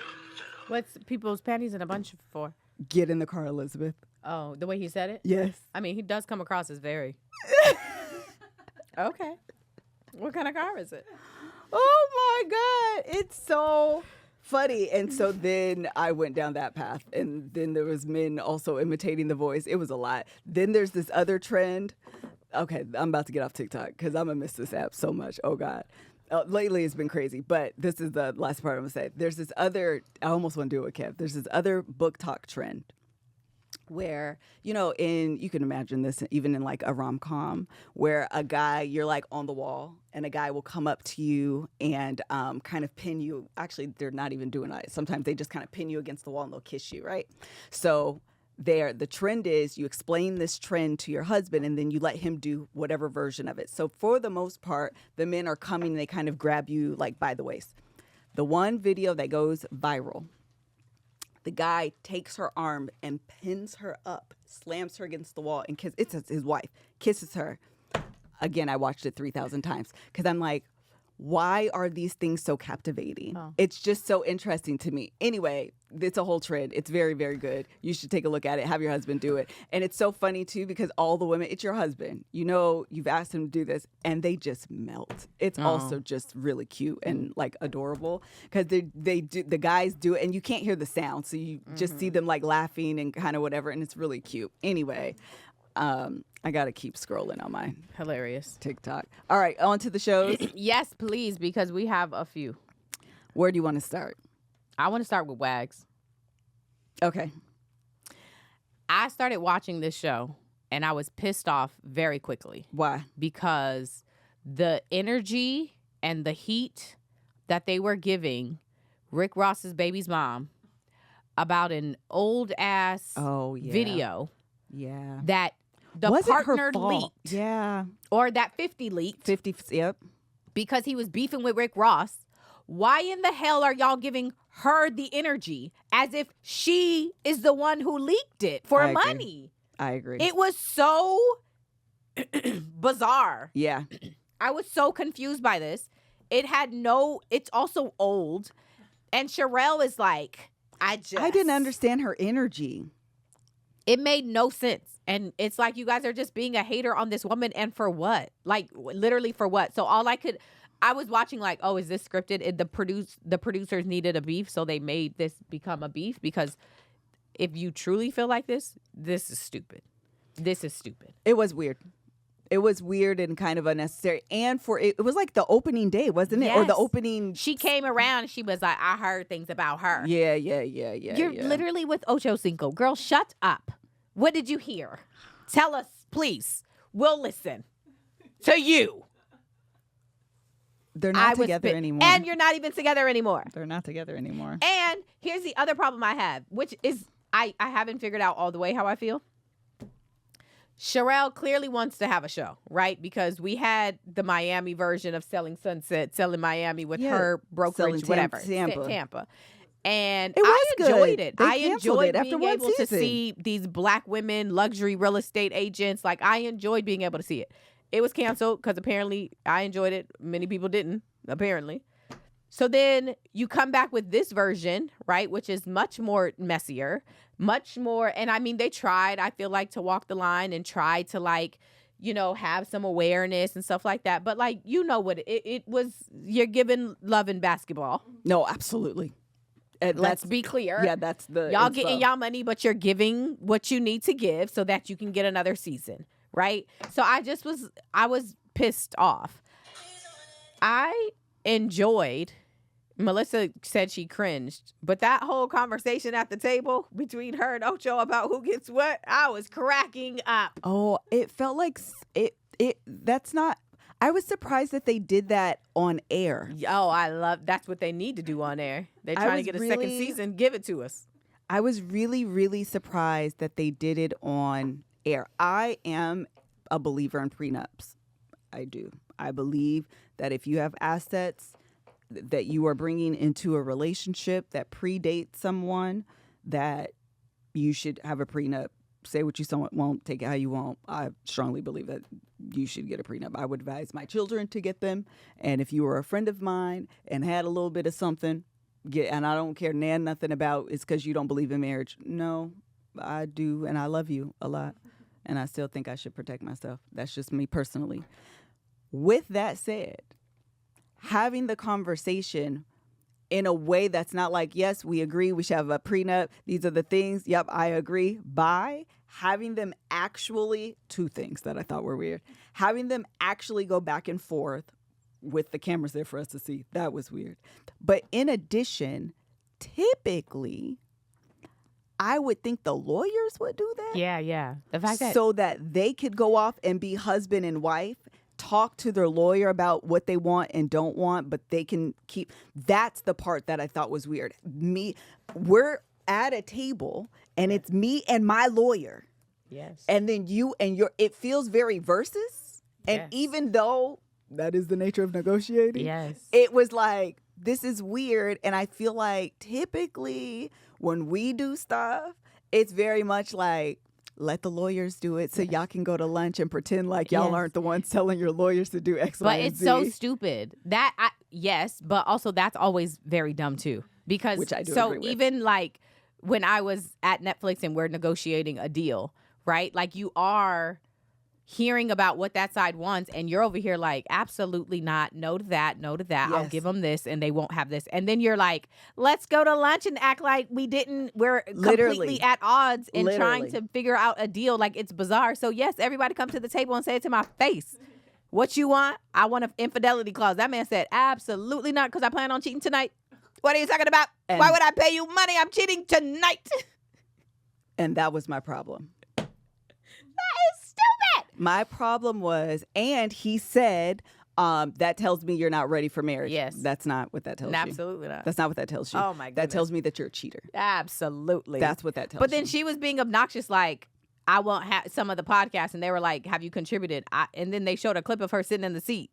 What's people's panties in a bunch for? Get in the car, Elizabeth. Oh, the way he said it? Yes. I mean, he does come across as very. Okay. What kind of car is it? Oh my God. It's so funny. And so then I went down that path. And then there was men also imitating the voice. It was a lot. Then there's this other trend. Okay, I'm about to get off TikTok because I'm going to miss this app so much. Oh God. Lately it's been crazy, but this is the last part I'm going to say. There's this other, I almost want to do it with Kev. There's this other book talk trend where, you can imagine this even in like a rom-com where a guy, you're like on the wall and a guy will come up to you and kind of pin you. Actually, they're not even doing that. Sometimes they just kind of pin you against the wall and they'll kiss you, right? So the trend is you explain this trend to your husband and then you let him do whatever version of it. So for the most part, the men are coming and they kind of grab you like by the waist. The one video that goes viral, the guy takes her arm and pins her up, slams her against the wall, and it's his wife, kisses her. Again, I watched it 3,000 times because I'm like, why are these things so captivating? Oh. It's just so interesting to me. Anyway, it's a whole trend. It's very, very good. You should take a look at it. Have your husband do it. And it's so funny, too, because all the women, it's your husband. You've asked him to do this, and they just melt. It's also just really cute and, like, adorable because the guys do it, and you can't hear the sound. So you just see them, like, laughing and kind of whatever, and it's really cute. Anyway, I got to keep scrolling on my hilarious TikTok. All right, on to the shows. Yes, please, because we have a few. Where do you want to start? I want to start with Wags. Okay. I started watching this show, and I was pissed off very quickly. Why? Because the energy and the heat that they were giving Rick Ross's baby's mom about an old-ass video that the partner leaked. Yeah. Or that 50 leaked. 50, yep. Because he was beefing with Rick Ross. Why in the hell are y'all giving her the energy as if she is the one who leaked it for money? I agree. It was so bizarre. Yeah. I was so confused by this. It's also old. And Sherelle is like, I didn't understand her energy. It made no sense. And it's like you guys are just being a hater on this woman, and for what? Like, literally for what? So I was watching like, oh, is this scripted? The producers needed a beef, so they made this become a beef. Because if you truly feel like this is stupid. This is stupid. It was weird. It was weird and kind of unnecessary. And it was like the opening day, wasn't it? Yes. Or the opening. She came around and she was like, I heard things about her. Yeah. You're literally with Ocho Cinco. Girl, shut up. What did you hear? Tell us, please. We'll listen to you. They're not together anymore. And you're not even together anymore. They're not together anymore. And here's the other problem I have, which is I haven't figured out all the way how I feel. Sherelle clearly wants to have a show, right? Because we had the Miami version of Selling Sunset, Selling Miami with her brokerage, whatever, Tampa. And I enjoyed it. I enjoyed being able to see these black women, luxury real estate agents. Like, I enjoyed being able to see it. It was canceled because apparently I enjoyed it. Many people didn't, apparently. So then you come back with this version, right, which is much more messier, much more. And I mean, they tried, I feel like, to walk the line and try to, like, you know, have some awareness and stuff like that. But, like, you know what it was, you're giving love in basketball. No, absolutely. Let's be clear. Yeah, that's the y'all getting y'all money, but you're giving what you need to give so that you can get another season, right? So I was pissed off. I enjoyed. Melissa said she cringed, but that whole conversation at the table between her and Ocho about who gets what, I was cracking up. Oh, it felt like that's not. I was surprised that they did that on air. Oh, that's what they need to do on air. They're trying to get a second season. Give it to us. I was really, really surprised that they did it on air. I am a believer in prenups. I do. I believe that if you have assets that you are bringing into a relationship that predates someone, that you should have a prenup. Say what you won't, take it how you want. I strongly believe that you should get a prenup. I would advise my children to get them. And if you were a friend of mine and had a little bit of something, and I don't care nothing about it's because you don't believe in marriage. No, I do, and I love you a lot. And I still think I should protect myself. That's just me personally. With that said, having the conversation in a way that's not like, yes, we agree, we should have a prenup, these are the things, yep, I agree, by having them actually, two things that I thought were weird, having them actually go back and forth with the cameras there for us to see, that was weird. But in addition, typically, I would think the lawyers would do that. Yeah. The fact that so that they could go off and be husband and wife, talk to their lawyer about what they want and don't want, but they can keep. That's the part that I thought was weird. We're at a table and it's me and my lawyer. Yes. And then you and it feels very versus. And even though that is the nature of negotiating, it was like, this is weird. And I feel like typically when we do stuff, it's very much like, let the lawyers do it so y'all can go to lunch and pretend like y'all aren't the ones telling your lawyers to do X, Y, and Z. But it's so stupid. But also that's always very dumb too. Because which I do agree with. Even like when I was at Netflix and we're negotiating a deal, right? Like you are hearing about what that side wants and you're over here like, absolutely not, no to that, I'll give them this and they won't have this. And then you're like, let's go to lunch and act like we're completely at odds and trying to figure out a deal. Like, it's bizarre. So yes, everybody come to the table and say it to my face. What you want? I want an infidelity clause. That man said, absolutely not, because I plan on cheating tonight. What are you talking about? And why would I pay you money? I'm cheating tonight. And that was my problem. That is stupid. My problem was, and he said, that tells me you're not ready for marriage. Yes. That's not what that tells you. Absolutely not. That's not what that tells you. Oh, my goodness. That tells me that you're a cheater. Absolutely. That's what that tells you. But then she was being obnoxious, like, I won't have some of the podcasts, and they were like, have you contributed? And then they showed a clip of her sitting in the seat.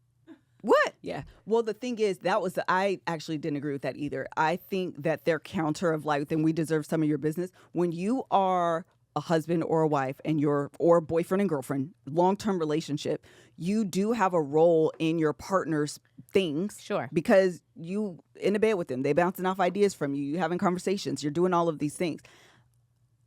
What? Yeah. Well, the thing is, I actually didn't agree with that either. I think that their counter of like, then we deserve some of your business. When you are a husband or a wife and or boyfriend and girlfriend, long-term relationship, you do have a role in your partner's things. Sure. Because you in the bed with them, they bouncing off ideas from you, you're having conversations, you're doing all of these things.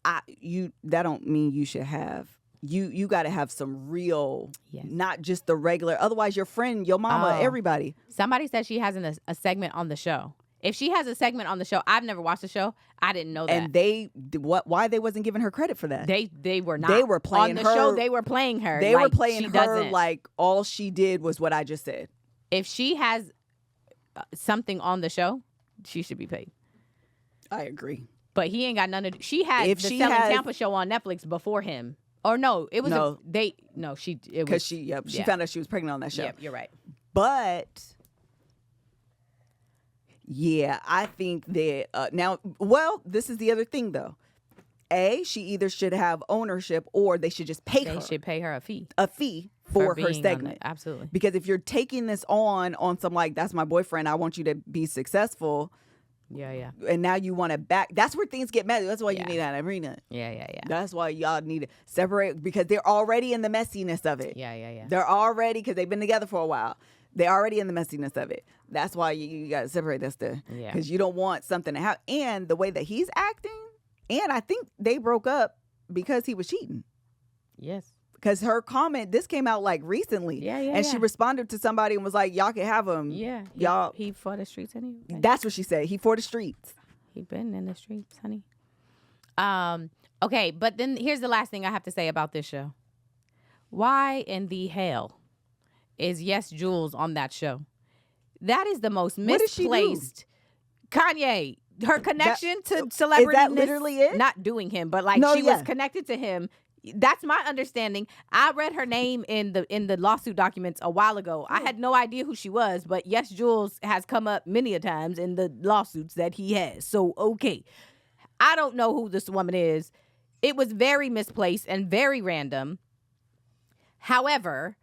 That don't mean you should have you got to have some real, not just the regular. Otherwise, your friend, your mama, everybody. Somebody said she has a segment on the show. If she has a segment on the show, I've never watched the show. I didn't know that. And why they wasn't giving her credit for that? They were not. They were playing on the her, show. They were playing her. They were playing her like all she did was what I just said. If she has something on the show, she should be paid. I agree. But he ain't got none of. She had the Selling Tampa show on Netflix before him. Or no, it was she because she found out she was pregnant on that show. Yep, you're right. But yeah, I think that now. Well, this is the other thing though. She either should have ownership or they should just pay her. They should pay her a fee for her segment. Absolutely. Because if you're taking this on some like, that's my boyfriend, I want you to be successful. Yeah. And now you want to back. That's where things get messy. That's why you need an arena. Yeah. That's why y'all need to separate because they're already in the messiness of it. Yeah. They're already, because they've been together for a while. They're already in the messiness of it. That's why you got to separate that stuff. Yeah. Because you don't want something to happen. And the way that he's acting, and I think they broke up because he was cheating. Yes. Because her comment, this came out like recently. Yeah. And she responded to somebody and was like, y'all can have him. Yeah. Y'all. He for the streets anyway. That's what she said. He for the streets. He been in the streets, honey. Okay, but then here's the last thing I have to say about this show. Why in the hell is Yes Jules on that show? That is the most misplaced. Kanye, her connection to celebrity. Is that literally it? Not doing him, but like she was connected to him. That's my understanding. I read her name in the lawsuit documents a while ago. I had no idea who she was, but Yes Jules has come up many a times in the lawsuits that he has. So, okay. I don't know who this woman is. It was very misplaced and very random. However,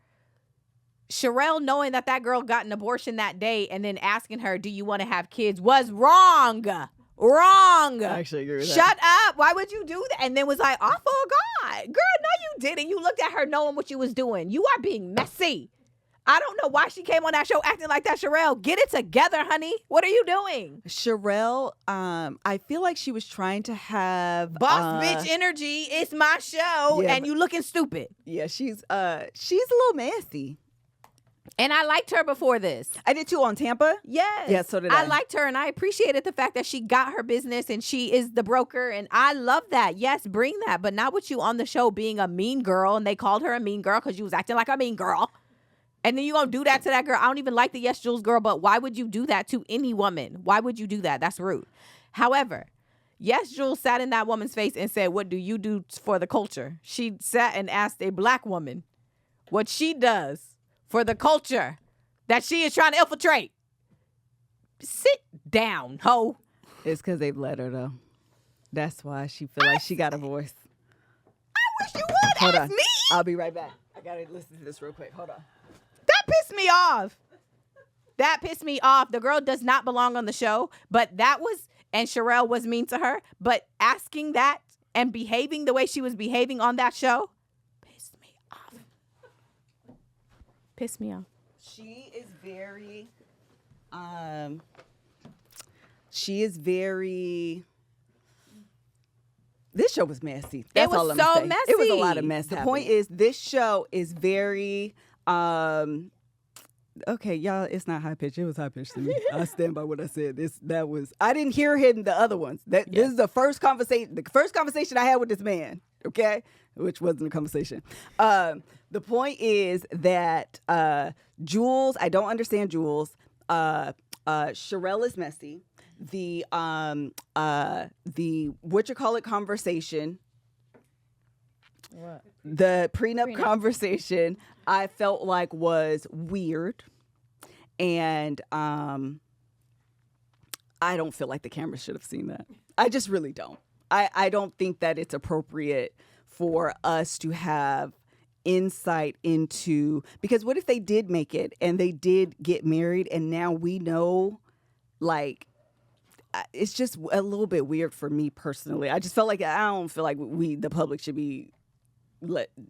Sherelle knowing that girl got an abortion that day and then asking her, do you want to have kids, was wrong. Wrong. I actually agree with that. Shut up. Why would you do that? And then was like, oh, for God. Girl, no, you didn't. You looked at her knowing what you was doing. You are being messy. I don't know why she came on that show acting like that, Sherelle. Get it together, honey. What are you doing? Sherelle, I feel like she was trying to have boss bitch energy. It's my show, and you looking stupid. Yeah, she's a little messy. And I liked her before this. I did too on Tampa. Yes. Yeah, so did I. I liked her and I appreciated the fact that she got her business and she is the broker. And I love that. Yes, bring that. But not with you on the show being a mean girl. And they called her a mean girl because you was acting like a mean girl. And then you gonna do that to that girl. I don't even like the Yes Jules girl, but why would you do that to any woman? Why would you do that? That's rude. However, Yes Jules sat in that woman's face and said, what do you do for the culture? She sat and asked a black woman what she does for the culture that she is trying to infiltrate. Sit down, ho. It's because they've let her, though. That's why she feel like she got a voice. I wish you would ask me. I'll be right back. I got to listen to this real quick. Hold on. That pissed me off. That pissed me off. The girl does not belong on the show, but and Sherelle was mean to her, but asking that and behaving the way she was behaving on that show pissed me off. Pissed me off. She is very, this show was messy. That's all I'm so saying. messy. It was a lot of mess. The point is, this show is very, okay, y'all, it's not high pitched. It was high pitched to me. I stand by what I said. I didn't hear him in the other ones. This is the first conversation I had with this man, okay? Which wasn't a conversation. The point is that Jules, I don't understand Jules. Sherelle is messy. The conversation. What? The prenup conversation I felt like was weird. And I don't feel like the camera should have seen that. I just really don't. I don't think that it's appropriate for us to have insight into, because what if they did make it and they did get married and now we know, like, it's just a little bit weird for me personally. I just felt like, I don't feel like the public should be,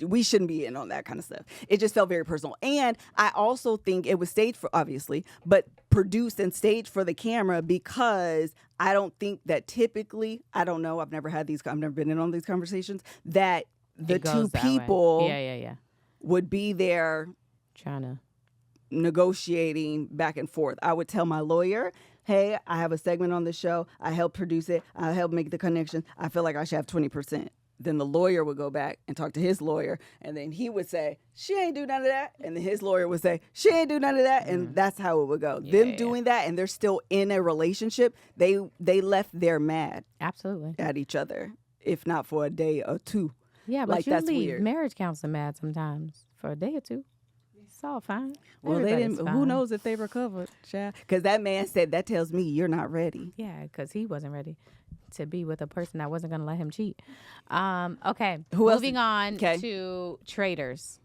we shouldn't be in on that kind of stuff. It just felt very personal. And I also think it was staged for, obviously, but produced and staged for the camera, because I don't think that typically, I don't know, I've never been in on these conversations, that the It two goes that way. people Yeah. would be there Trying to. negotiating back and forth. I would tell my lawyer, hey, I have a segment on the show. I help produce it. I help make the connection. I feel like I should have 20%. Then the lawyer would go back and talk to his lawyer. And then he would say, she ain't do none of that. And then his lawyer would say, she ain't do none of that. And that's how it would go. Them doing that, and they're still in a relationship, they left there mad Absolutely. at each other, if not for a day or two. Yeah, but Like, you that's leave weird. marriage counselor mad sometimes for a day or two. It's all fine. Well, they Everybody's didn't. fine. Who knows if they recovered, child? Because that man said that tells me you're not ready. Yeah, because he wasn't ready to be with a person that wasn't going to let him cheat. Okay. Who else? Moving on 'Kay. to traitors.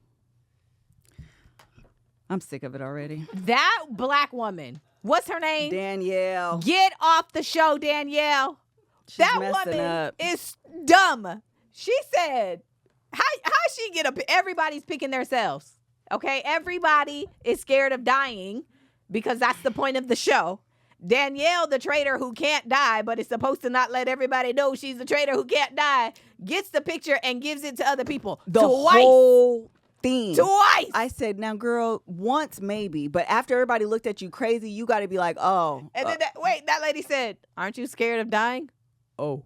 I'm sick of it already. That black woman. What's her name? Danielle. Get off the show, Danielle. She's That messing woman up. is dumb. She said, how she get up? Everybody's picking themselves. Okay, everybody is scared of dying because that's the point of the show. Danielle, the traitor who can't die, but is supposed to not let everybody know she's the traitor who can't die, gets the picture and gives it to other people. The Twice. whole thing. Twice. I said, now, girl, once maybe, but after everybody looked at you crazy, you got to be like, oh. And then that lady said, aren't you scared of dying? Oh.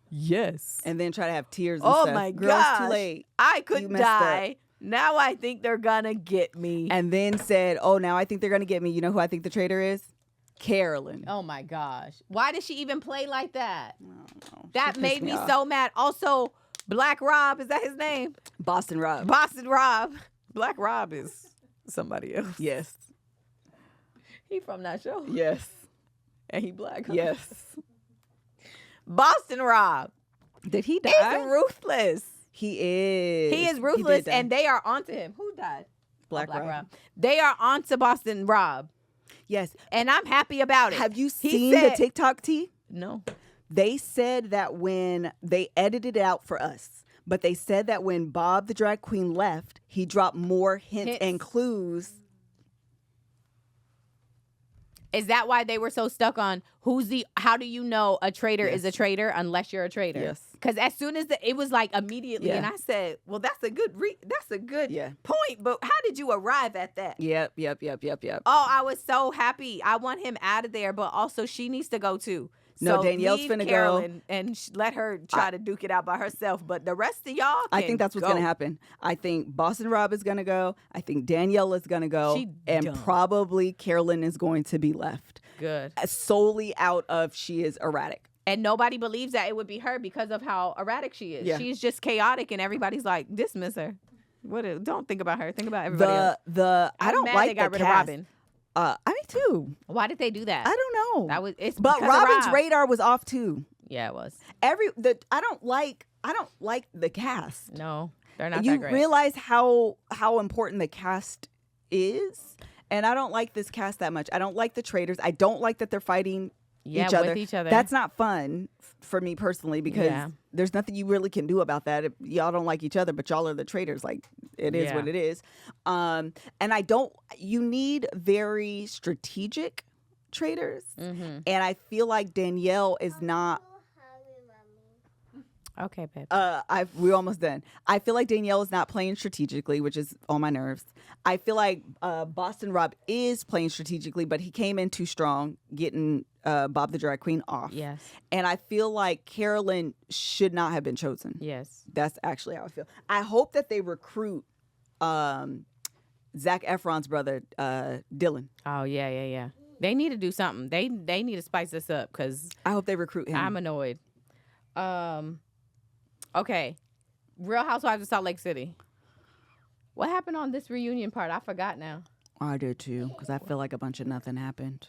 Yes. And then try to have tears and Oh stuff. my Girl, gosh. it's too late. I could You messed up. die. Now I think they're gonna get me. And then said, oh, now I think they're going to get me. You know who I think the traitor is? Carolyn. Oh my gosh. Why did she even play like that? I don't know. That She made pissed me off. so mad. Also, Black Rob, is that his name? Boston Rob. Boston Rob. Black Rob is somebody else. Yes. He from that show. Yes. And he black. Huh? Yes. Boston Rob. Did he He's die? ruthless. He is. He is did ruthless, die. and they are onto him. Who died? Black Oh, Rob. They are onto Boston Rob, Yes. and I'm happy about it. Have you He seen said- the TikTok tea? No. They said that when they edited it out for us, but they said that when Bob the drag queen left, he dropped more hints and clues. Is that why they were so stuck on how do you know a traitor is a Yes. traitor unless you're a traitor? Yes. Because as soon as it was like immediately, Yeah. and I said, well, that's a good Yeah. point, but how did you arrive at that? Yep. Oh, I was so happy. I want him out of there, but also she needs to go too. No, So Danielle's leave finna go. Carolyn and let her try to duke it out by herself. But the rest of y'all, I think that's what's going to happen. I think Boston Rob is going to go. I think Danielle is going to go. She and dumb. probably Carolyn is going to be left. Good. Solely out of she is erratic. And nobody believes that it would be her because of how erratic she is. Yeah. She's just chaotic, and everybody's like, dismiss her. Don't think about her. Think about everybody else. I I'm don't mad like they got the rid of cast. Robin. I mean too. Why did they do that? I don't know. It's but because of Robin's Rob. radar was off too. Yeah, it was. I don't like the cast. No, they're not You that great. realize how important the cast is, and I don't like this cast that much. I don't like the traitors. I don't like that they're fighting with each other. That's not fun for me personally because Yeah. there's nothing you really can do about that. If y'all don't like each other, but y'all are the traitors. Like it is Yeah. what it is. And you need very strategic traitors. Mm-hmm. And I feel like Danielle is not. Okay, babe. We're almost done. I feel like Danielle is not playing strategically, which is on my nerves. I feel like Boston Rob is playing strategically, but he came in too strong, getting Bob the drag queen off. Yes. And I feel like Carolyn should not have been chosen. Yes. That's actually how I feel. I hope that they recruit Zac Efron's brother, Dylan. Oh, yeah. They need to do something. They need to spice this up because I hope they recruit him. I'm annoyed. Okay. Real Housewives of Salt Lake City. What happened on this reunion part? I forgot now. I did too, because I feel like a bunch of nothing happened.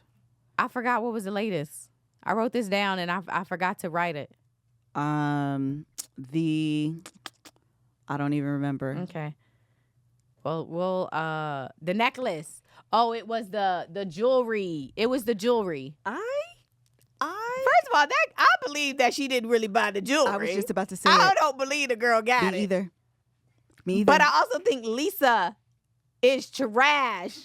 I forgot what was the latest. I wrote this down and I forgot to write it. I don't even remember. Okay. Well, the necklace. Oh, it was the jewelry. It was the jewelry. First of all, I believe that she didn't really buy the jewelry. I was just about to say I it. don't believe the girl got it. Me either. But I also think Lisa is trash.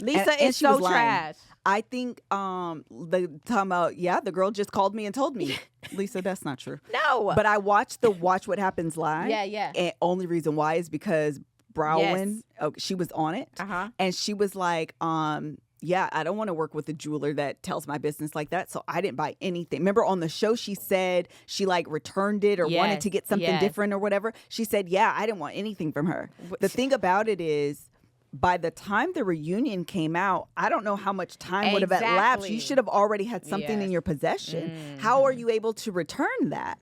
Lisa and is she was so lying. trash. I think the talking about the girl just called me and told me. Lisa, that's not true. No. But I watched the Watch What Happens Live. Yeah. And only reason why is because Browen, she was on it. And she was like, I don't want to work with a jeweler that tells my business like that. So I didn't buy anything. Remember on the show, she said she like returned it or wanted to get something different or whatever. She said, I didn't want anything from her. The thing about it is, by the time the reunion came out, I don't know how much time would have elapsed. You should have already had something in your possession. How are you able to return that?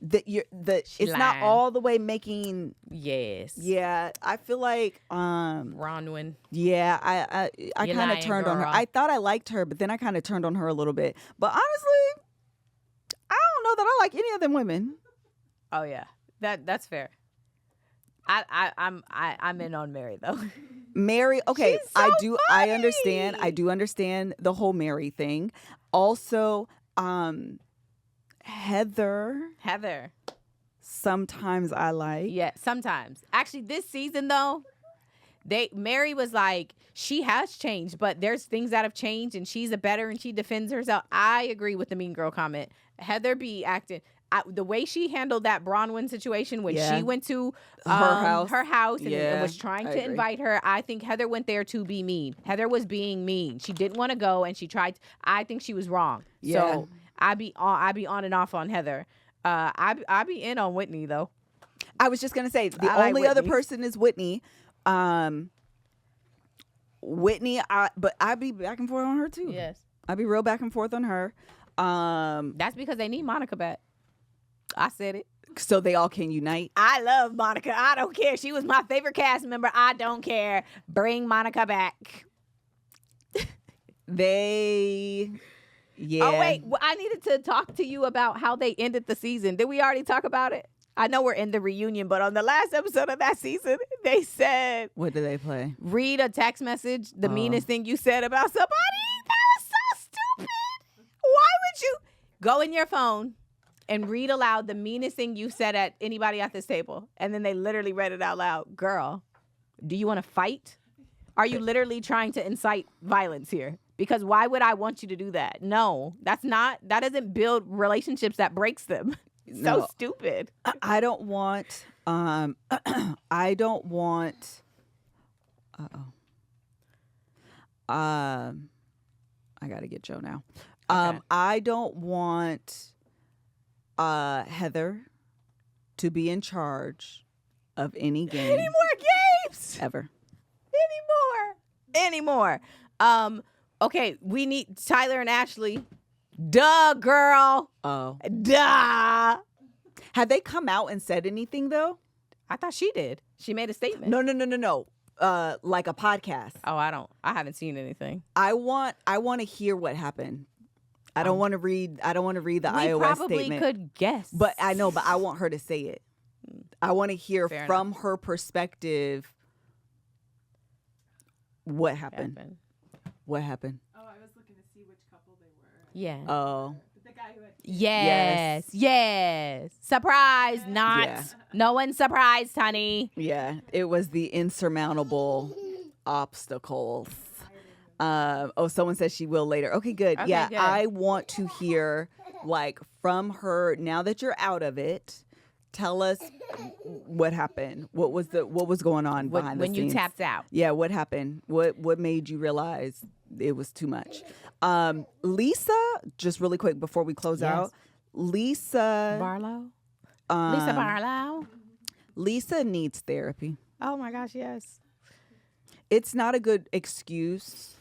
It's lying. Not all the way making. Yes. Yeah, I feel like Bronwyn. Yeah, I kind of turned on her. I thought I liked her, but then I kind of turned on her a little bit. But honestly, I don't know that I like any of them women. Oh yeah, that's fair. I'm in on Mary though. Mary, okay, She's so funny. I do understand the whole Mary thing. Also, Heather. Sometimes I like. Yeah, sometimes. Actually, this season though, Mary was like, she has changed, but there's things that have changed and she's a better and she defends herself. I agree with the mean girl comment. Heather be acting. The way she handled that Bronwyn situation when she went to her house and was trying to invite her, I think Heather went there to be mean. Heather was being mean. She didn't want to go and she tried. I think she was wrong. Yeah. So I be on and off on Heather. I be in on Whitney though. I was just gonna say the only other person is Whitney. Whitney, but I be back and forth on her too. Yes, I be real back and forth on her. That's because they need Monica back. I said it. So they all can unite. I love Monica. I don't care. She was my favorite cast member. I don't care. Bring Monica back. Yeah. Oh, wait. Well, I needed to talk to you about how they ended the season. Did we already talk about it? I know we're in the reunion, but on the last episode of that season, they said... What did they play? Read a text message, the meanest thing you said about somebody. That was so stupid. Why would you go in your phone and read aloud the meanest thing you said at anybody at this table? And then they literally read it out loud. Girl, do you want to fight? Are you literally trying to incite violence here? Because why would I want you to do that? No, that doesn't build relationships, that breaks them. So stupid. I don't want, I gotta get Joe now. Okay. I don't want Heather to be in charge of any game. Any more games? Ever. Anymore. Okay, we need Tyler and Ashley. Duh, girl. Oh. Duh. Have they come out and said anything though? I thought she did. She made a statement. No. Like a podcast. Oh, I haven't seen anything. I want to hear what happened. I don't want to read the iOS probably statement. Could guess. But I know, but I want her to say it. I want to hear from her perspective what happened. What happened? Oh, I was looking to see which couple they were. Yeah. Oh. The guy who had Yes. Surprise, not. Yeah. No one's surprised, honey. Yeah, it was the insurmountable obstacles. Someone says she will later. Okay, good. Okay, yeah, good. I want to hear like from her now that you're out of it. Tell us what happened. What was going on behind the scenes? When you tapped out. Yeah, what happened? What made you realize it was too much? Lisa, just really quick before we close out. Lisa Barlow? Lisa needs therapy. Oh my gosh, yes. It's not a good excuse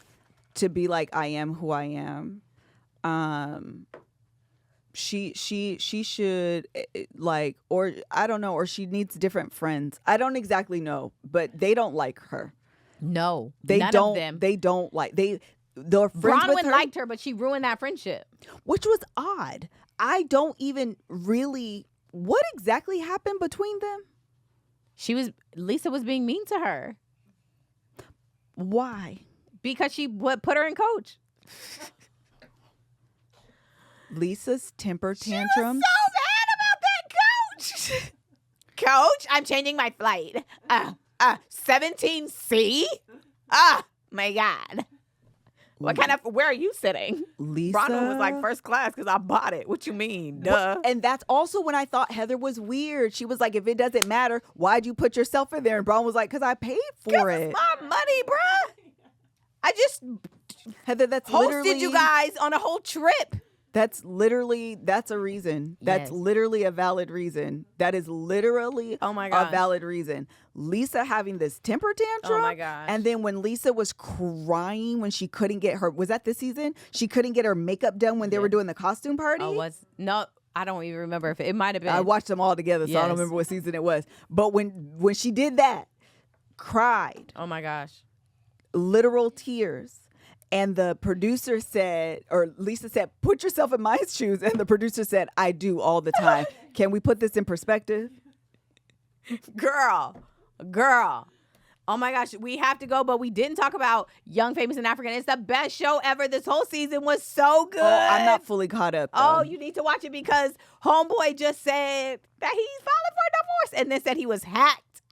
to be like, I am who I am. She should like, or I don't know, or she needs different friends. I don't exactly know, but they don't like her. No, none of them. They don't like they're friends with her. Bronwyn liked her, but she ruined that friendship, which was odd. I don't even really. What exactly happened between them? Lisa was being mean to her. Why? Because she put her in coach. Lisa's temper tantrums. She was so mad about that coach. Coach, I'm changing my flight. 17C. my God. Where are you sitting? Lisa Bronwyn was like first class because I bought it. What you mean? Duh. And that's also when I thought Heather was weird. She was like, if it doesn't matter, why'd you put yourself in there? And Bronwyn was like, because I paid for it. It's my money, bruh. I just Heather, that's hosted literally, you guys on a whole trip. that's a reason. That's Yes. literally a valid reason. That is literally Oh my a gosh. valid reason. Lisa having this temper tantrum. Oh my gosh. And then when Lisa was crying when she couldn't get her, was that this season? She couldn't get her makeup done when they were doing the costume party. No, I don't even remember if it might have been. I watched them all together, so I don't Yes. remember what season it was. But when she did that, cried, Oh my gosh. literal tears. And the producer said, or Lisa said, put yourself in my shoes. And the producer said, I do all the time. Can we put this in perspective? Girl. Oh my gosh, we have to go, but we didn't talk about Young, Famous, and African. It's the best show ever. This whole season was so good. Oh, I'm not fully caught up, though. Oh, you need to watch it because Homeboy just said that he's filing for divorce and then said he was hacked.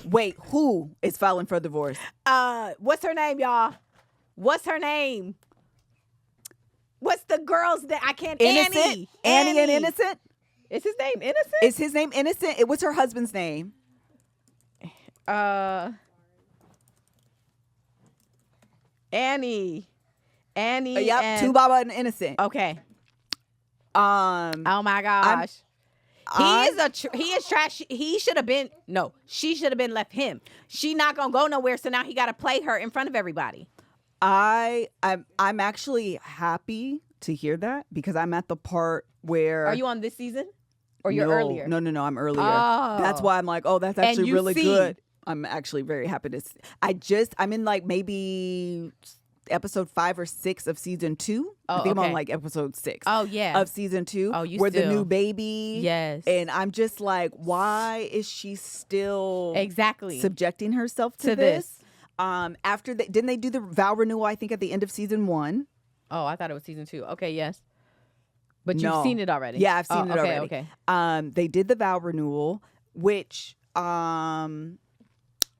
Wait, who is filing for divorce? What's her name, y'all? What's her name? What's the girl's name? I can't. Innocent? Annie and Innocent? Is his name Innocent? Is his name Innocent? What's her husband's name? Annie. Yep, and... Two Baba and Innocent. Okay. Oh my gosh. He is trash. He should have been, no, she should have been left him. She not going to go nowhere. So now he got to play her in front of everybody. I'm actually happy to hear that because I'm at the part where. Are you on this season or you're earlier? No, I'm earlier. Oh. That's why I'm like, oh, that's actually really see. good. I'm actually very happy to. I'm in like maybe episode 5 or 6 of season 2. I think I'm on like episode 6. Oh yeah, of season 2. Oh, you where still. the new baby. Yes. And I'm just like, why is she still exactly subjecting herself to this? After didn't they do the vow renewal? I think at the end of season 1. Oh, I thought it was season 2. Okay, yes. But No. you've seen it already. Yeah, I've seen it already. Okay. They did the vow renewal, which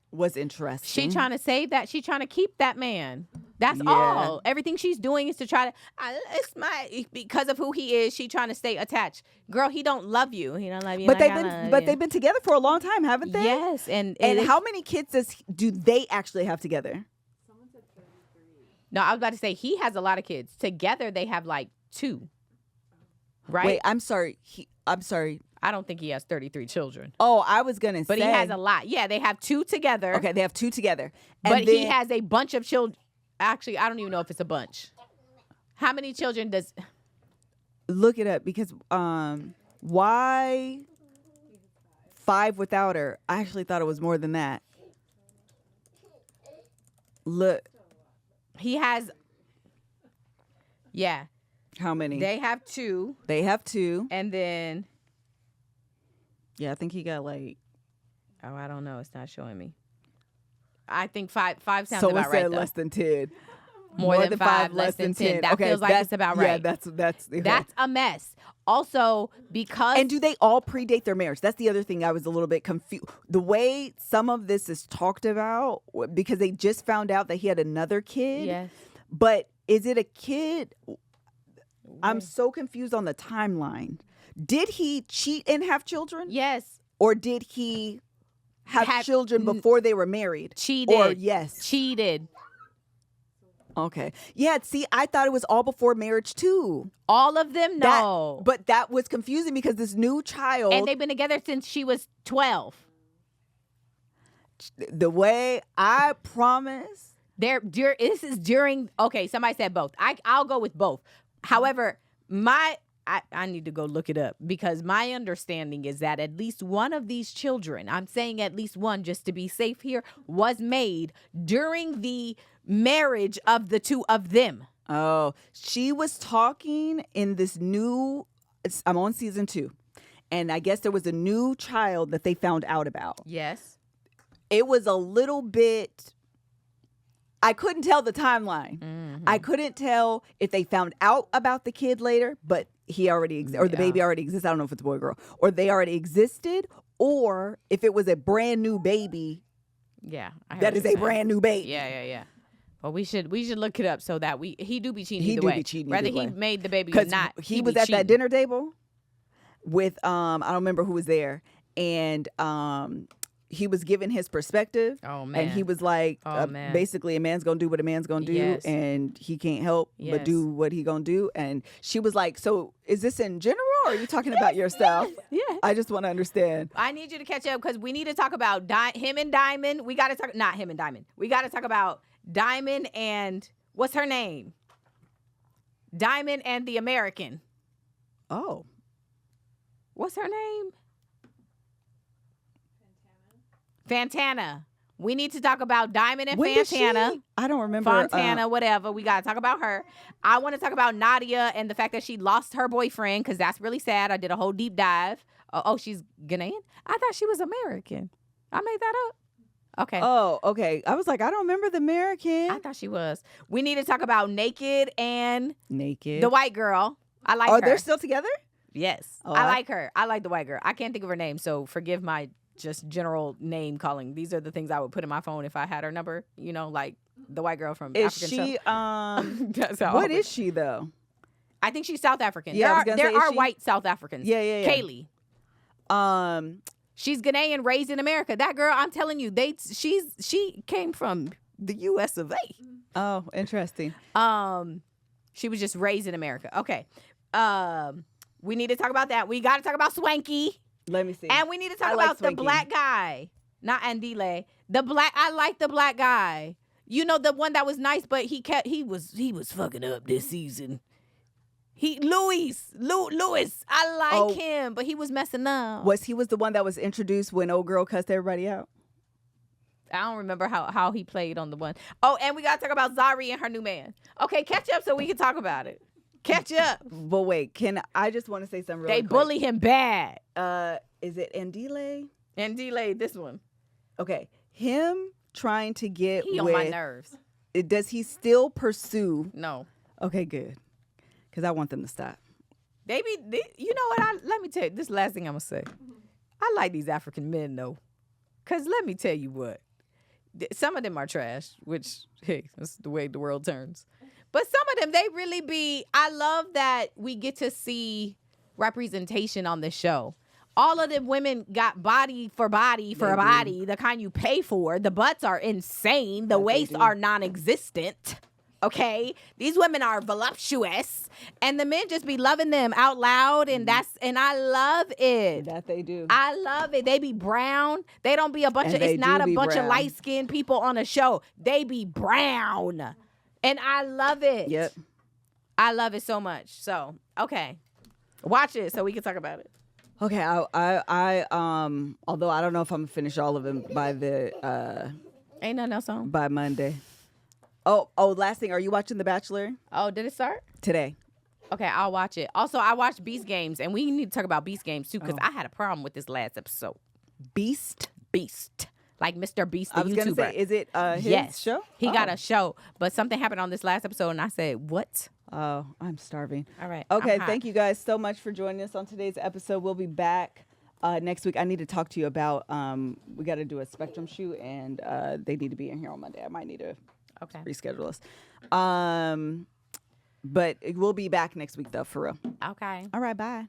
was interesting. She trying to save that. She trying to keep that man. That's Yeah. all. Everything she's doing is to try to. Because of who he is. She trying to stay attached. Girl, he don't love you. He don't love you. But they've been together for a long time, haven't they? Yes, and how many kids do they actually have together? No, I was about to say he has a lot of kids. Together they have like 2. Right? Wait, I'm sorry. I'm sorry. I don't think he has 33 children. Oh, I was gonna say. But he has a lot. Yeah, they have 2 together. Okay, they have 2 together. But he has a bunch of children. Actually, I don't even know if it's a bunch. How many children does? Look it up because why 5 without her? I actually thought it was more than that. Look, he has. Yeah. How many? They have 2. They have 2. And then. Yeah, I think he got like. Oh, I don't know. It's not showing me. I think 5 sounds Someone about right. said Though. less than 10. More than 5, less than 10. That feels like it's about right. Yeah, that's a mess. Also, because and do they all predate their marriage? That's the other thing I was a little bit confused. The way some of this is talked about, because they just found out that he had another kid. Yes. But is it a kid? I'm so confused on the timeline. Did he cheat and have children? Yes. Or did he have children before they were married? Cheated. Or yes. Cheated. Okay. Yeah, see, I thought it was all before marriage too. All of them? No. But that was confusing because this new child. And they've been together since she was 12. The way I promise. This is during, okay, somebody said both. I'll go with both. However, I need to go look it up because my understanding is that at least one of these children, I'm saying at least one just to be safe here, was made during the marriage of the 2 of them. Oh, she was talking in this new, I'm on season 2. And I guess there was a new child that they found out about. Yes. It was a little bit, I couldn't tell the timeline. Mm-hmm. I couldn't tell if they found out about the kid later, but he already or the baby already exists. I don't know if it's a boy or girl, or they already existed, or if it was a brand new baby Yeah. I heard That what is you're a saying. brand new baby. Yeah. But we should look it up so that he do be cheating He either do way. be cheating Whether either he way. made the baby or Because not. he be was at cheating. that dinner table with I don't remember who was there, and he was giving his perspective. Oh man. And he was like, man. basically, a man's gonna do what a man's gonna do, Yes. and he can't help but do what he gonna do. And she was like, "So is this in general, or are you talking about yourself?" Yeah. I just want to understand. I need you to catch up because we need to talk about him and Diamond. We got to talk, not him and Diamond. We got to talk about Diamond and what's her name? Diamond and the American. Oh, what's her name? Fantana. We need to talk about Diamond and Fantana. I don't remember. Fontana, whatever. We got to talk about her. I want to talk about Nadia and the fact that she lost her boyfriend because that's really sad. I did a whole deep dive. Oh, she's Ghanaian? I thought she was American. I made that up. Okay. Oh, okay. I was like, I don't remember the American. I thought she was. We need to talk about Naked and Naked. the white girl. I like her. Are they still together? Yes. Oh, I like her. I like the white girl. I can't think of her name, so forgive my just general name calling. These are the things I would put in my phone if I had her number. You know, like the white girl from Is African she? Show. That's how What is she though? I think she's South African. Yeah, there are white South Africans. Yeah. Kaylee. She's Ghanaian, raised in America. That girl, I'm telling you, she came from the U.S. of A. Oh, interesting. She was just raised in America. Okay. We need to talk about that. We got to talk about Swanky. Let me see. And we need to talk about the black guy. Not Andile. I like the black guy. You know, the one that was nice, but he was fucking up this season. Louis. I like him, but he was messing up. He was the one that was introduced when old girl cussed everybody out? I don't remember how he played on the one. Oh, and we got to talk about Zari and her new man. Okay, catch up so we can talk about it. Catch up. But wait, I just want to say something really quick. Bully him bad. Is it Andile? Andile, this one. Okay. Him trying to get he on my nerves. Does he still pursue? No. Okay, good. Because I want them to stop. You know what? Let me tell you, this last thing I'm going to say. I like these African men, though. Because let me tell you what. Some of them are trash, which, hey, that's the way the world turns. But some of them, they really be, I love that we get to see representation on the show. All of the women got body, the kind you pay for. The butts are insane. The waists are non-existent. Okay? These women are voluptuous. And the men just be loving them out loud. And I love it. That they do. I love it. They be brown. They don't be a bunch it's not a bunch of light-skinned people on a show. They be brown. And I love it. Yep. I love it so much. So, okay. Watch it so we can talk about it. Okay, I although I don't know if I'm gonna finish all of them by ain't nothing else on by Monday. Oh, last thing, are you watching The Bachelor? Oh, did it start? Today. Okay, I'll watch it. Also, I watched Beast Games, and we need to talk about Beast Games too, because I had a problem with this last episode. Beast. Like Mr. Beast, the YouTuber. I was going to say, is it his show? He got a show, but something happened on this last episode, and I said, what? Oh, I'm starving. All right. Okay, thank you guys so much for joining us on today's episode. We'll be back next week. I need to talk to you about, we got to do a Spectrum shoot, and they need to be in here on Monday. I might need to reschedule us. But we'll be back next week, though, for real. Okay. All right, bye.